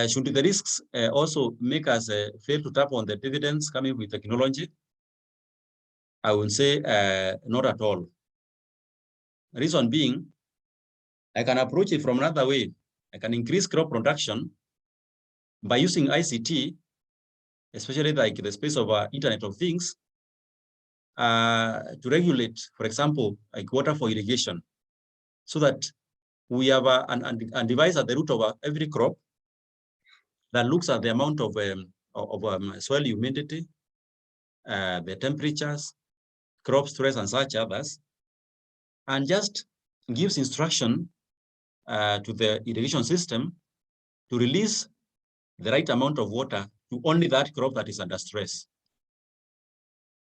should the risks also make us fail to tap on the dividends coming with technology? I would say not at all. Reason being, I can approach it from another way. I can increase crop production by using ICT, especially like the space of Internet of Things, to regulate, for example, like water for irrigation, so that we have a device at the root of every crop that looks at the amount of soil humidity, the temperatures, crop stress, and such others, and just gives instruction to the irrigation system to release the right amount of water to only that crop that is under stress.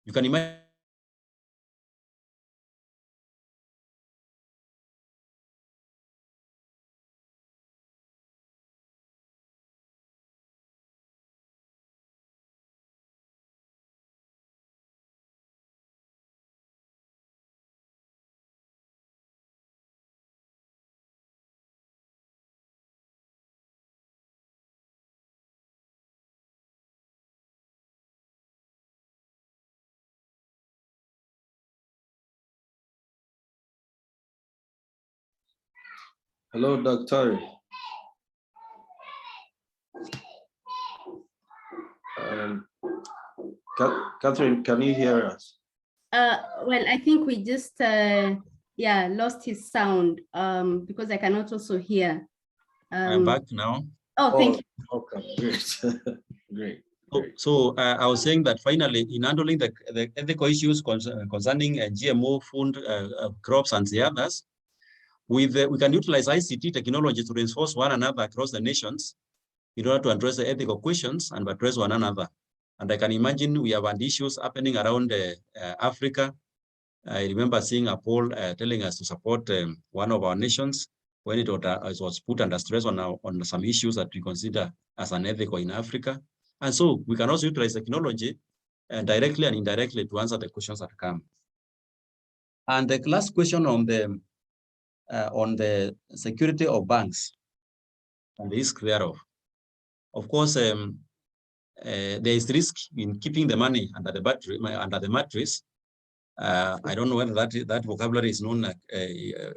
You can imagine Hello, Dr. Catherine, can you hear us? Well, I think we just lost his sound because I cannot also hear. I'm back now. Oh, thank you. Okay, great. Great. So I was saying that finally, in handling the ethical issues concerning GMO food crops and the others, we can utilize ICT technology to reinforce one another across the nations in order to address the ethical questions and address one another. And I can imagine we have had issues happening around Africa. I remember seeing a poll telling us to support one of our nations when it was put under stress on some issues that we consider as unethical in Africa. And so we can also utilize technology directly and indirectly to answer the questions that come. And the last question on the security of banks and the risk thereof. Of course, there is risk in keeping the money under the mattress I don't know whether that vocabulary is known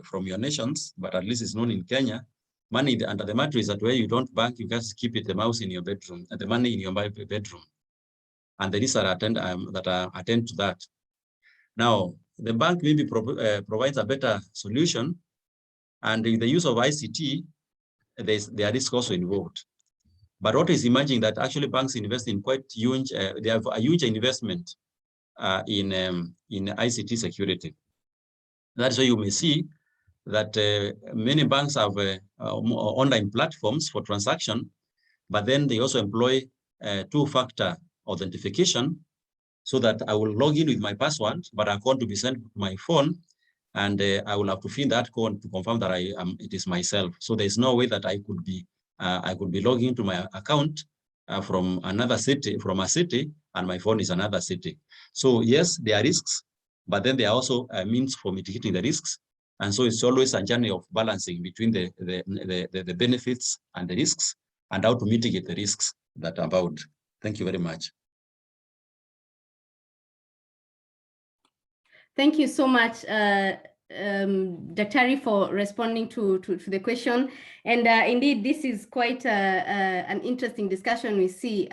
from your nations, but at least it's known in Kenya. Money under the mattress, that way you don't bank, you just keep it, the mouse in your bedroom, and the money in your bedroom. And there is that attend to that. Now, the bank maybe provides a better solution, and in the use of ICT, there are risks also involved. But what is emerging that actually banks invest in quite huge, they have a huge investment in ICT security. That's why you may see that many banks have online platforms for transaction, but then they also employ two-factor authentication, so that I will log in with my password, but a code to be sent to my phone, and I will have to fill that code to confirm that it is myself. So there's no way that I could be logging into my account from another city, and my phone is another city. So yes, there are risks, but then there are also means for mitigating the risks. And so it's always a journey of balancing between the benefits and the risks, and how to mitigate the risks that are about. Thank you very much. Thank you so much, Dr. for responding to the question. And indeed, this is quite an interesting discussion we see,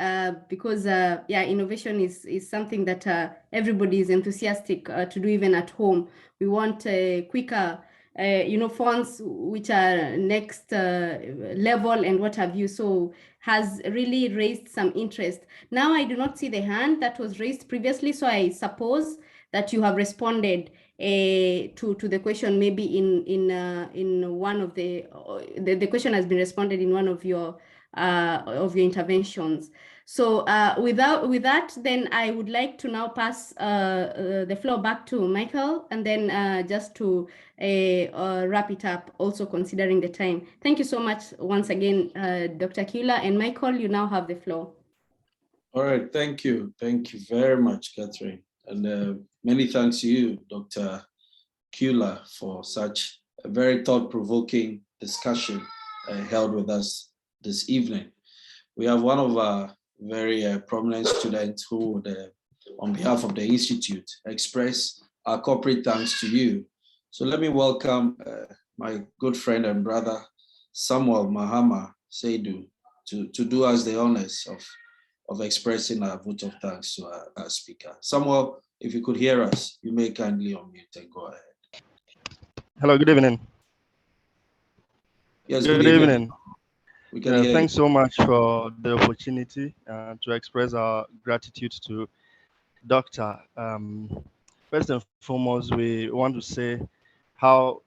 because yeah, innovation is something that everybody is enthusiastic to do, even at home. We want quicker, phones which are next level and what have you. So has really raised some interest. Now I do not see the hand that was raised previously, so I suppose that you have responded to the question, maybe in one of the question has been responded in one of your interventions. So with that, then I would like to now pass the floor back to Michael, and then just to wrap it up, also considering the time. Thank you so much once again, Dr. Kiula, and Michael, you now have the floor. All right, thank you. Thank you very much, Catherine. And many thanks to you, Dr. Kiula, for such a very thought-provoking discussion held with us this evening. We have one of our very prominent students who would, on behalf of the Institute, express our corporate thanks to you. So let me welcome my good friend and brother, Samuel Mahama Seidu, to do us the honors of expressing our vote of thanks to our speaker. Samuel, if you could hear us, you may kindly unmute and go ahead. Hello, good evening. Yes, good evening. We can hear thanks you. so much for the opportunity to express our gratitude to Dr. First and foremost, we want to say how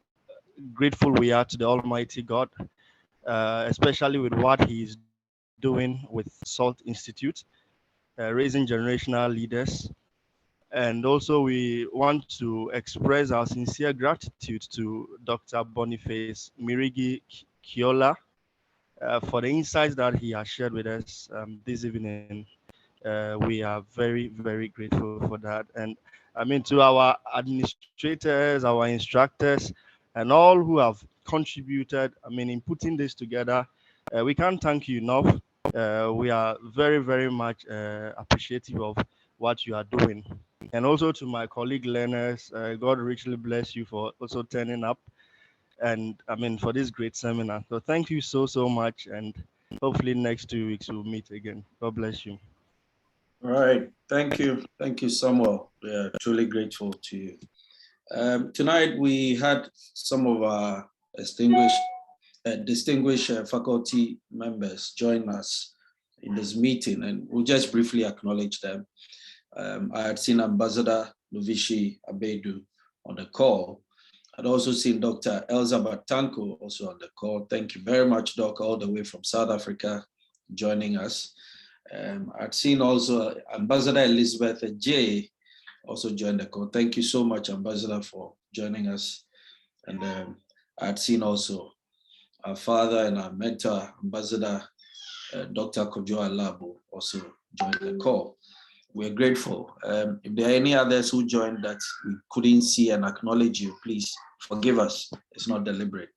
grateful we are to the Almighty God, especially with what he is doing with SALT Institute, raising generational leaders. And also we want to express our sincere gratitude to Dr. Boniface Mwirlgi Kiula for the insights that he has shared with us this evening. We are very, very grateful for that. And I mean, to our administrators, our instructors, and all who have contributed, I mean, in putting this together, we can't thank you enough. We are very, very much appreciative of what you are doing. And also to my colleague learners, God richly bless you for also turning up, and I mean, for this great seminar. So thank you so much, and hopefully next 2 weeks we'll meet again. God bless you. All right, thank you, Samuel. We are truly grateful to you. Tonight we had some of our distinguished faculty members join us in this meeting, and we'll just briefly acknowledge them. I had seen Ambassador Luvishi Abedu on the call. I'd also seen Dr. Elza Batanko also on the call. Thank you very much, Doc, all the way from South Africa, joining us. I'd seen also Ambassador Elizabeth J also joined the call. Thank you so much, Ambassador, for joining us. And I'd seen also our father and our mentor, Ambassador Dr. Kojo Alabo, also joined the call. We're grateful. If there are any others who joined that we couldn't see and acknowledge you, please forgive us. It's not deliberate.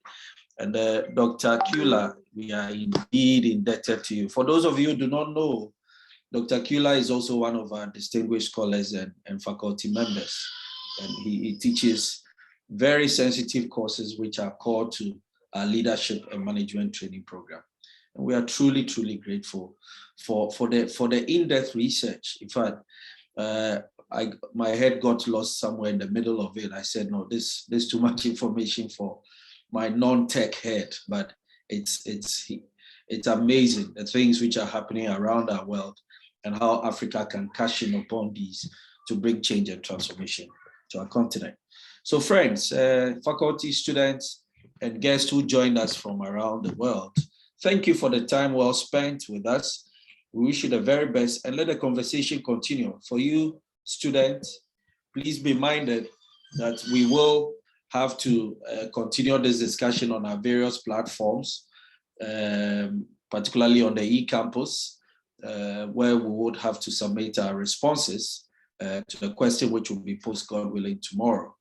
And Dr. Kiula, we are indeed indebted to you. For those of you who do not know, Dr. Kiula is also one of our distinguished scholars and faculty members. and he teaches very sensitive courses which are core to our leadership and management training program. And we are truly, truly grateful for the in-depth research. In fact, my head got lost somewhere in the middle of it. I said, no, there's too much information for my non-tech head, but it's amazing the things which are happening around our world and how Africa can cash in upon these to bring change and transformation to our continent. So friends, faculty, students, and guests who joined us from around the world, thank you for the time well spent with us. We wish you the very best and let the conversation continue. For you, students, please be minded that we will have to continue this discussion on our various platforms, particularly on the e-campus, where we would have to submit our responses to the question which will be posted, God willing, tomorrow.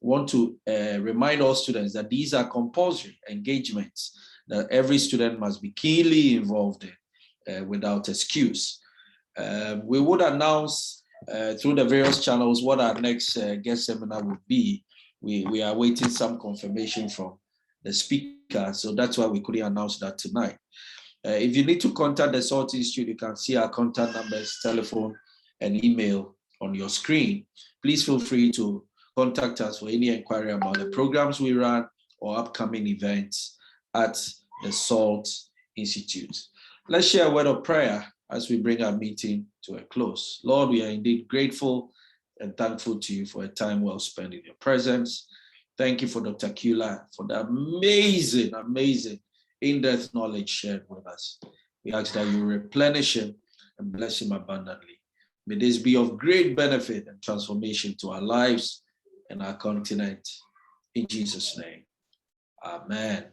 I want to remind all students that these are compulsory engagements that every student must be keenly involved in without excuse. We would announce through the various channels what our next guest seminar would be. We are waiting some confirmation from the speaker, so that's why we couldn't announce that tonight. If you need to contact the SALT Institute, you can see our contact numbers, telephone, and email on your screen. Please feel free to contact us for any inquiry about the programs we run or upcoming events at the SALT Institute. Let's share a word of prayer as we bring our meeting to a close. Lord, we are indeed grateful and thankful to you for a time well spent in your presence. Thank you for Dr. Kiula for the amazing, amazing in-depth knowledge shared with us. We ask that you replenish him and bless him abundantly. May this be of great benefit and transformation to our lives and our continent. In Jesus' name, amen.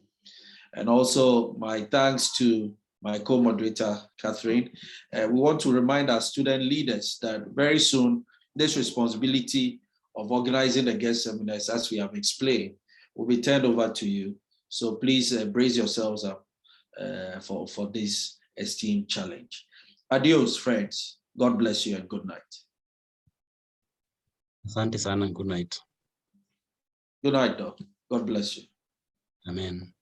And also my thanks to my co-moderator, Catherine. We want to remind our student leaders that very soon, this responsibility of organizing the guest seminars, as we have explained, will be turned over to you. So please brace yourselves up for this esteemed challenge. Adios, friends. God bless you and good night. Asante sana, good night. Good night, Doc. God bless you. Amen.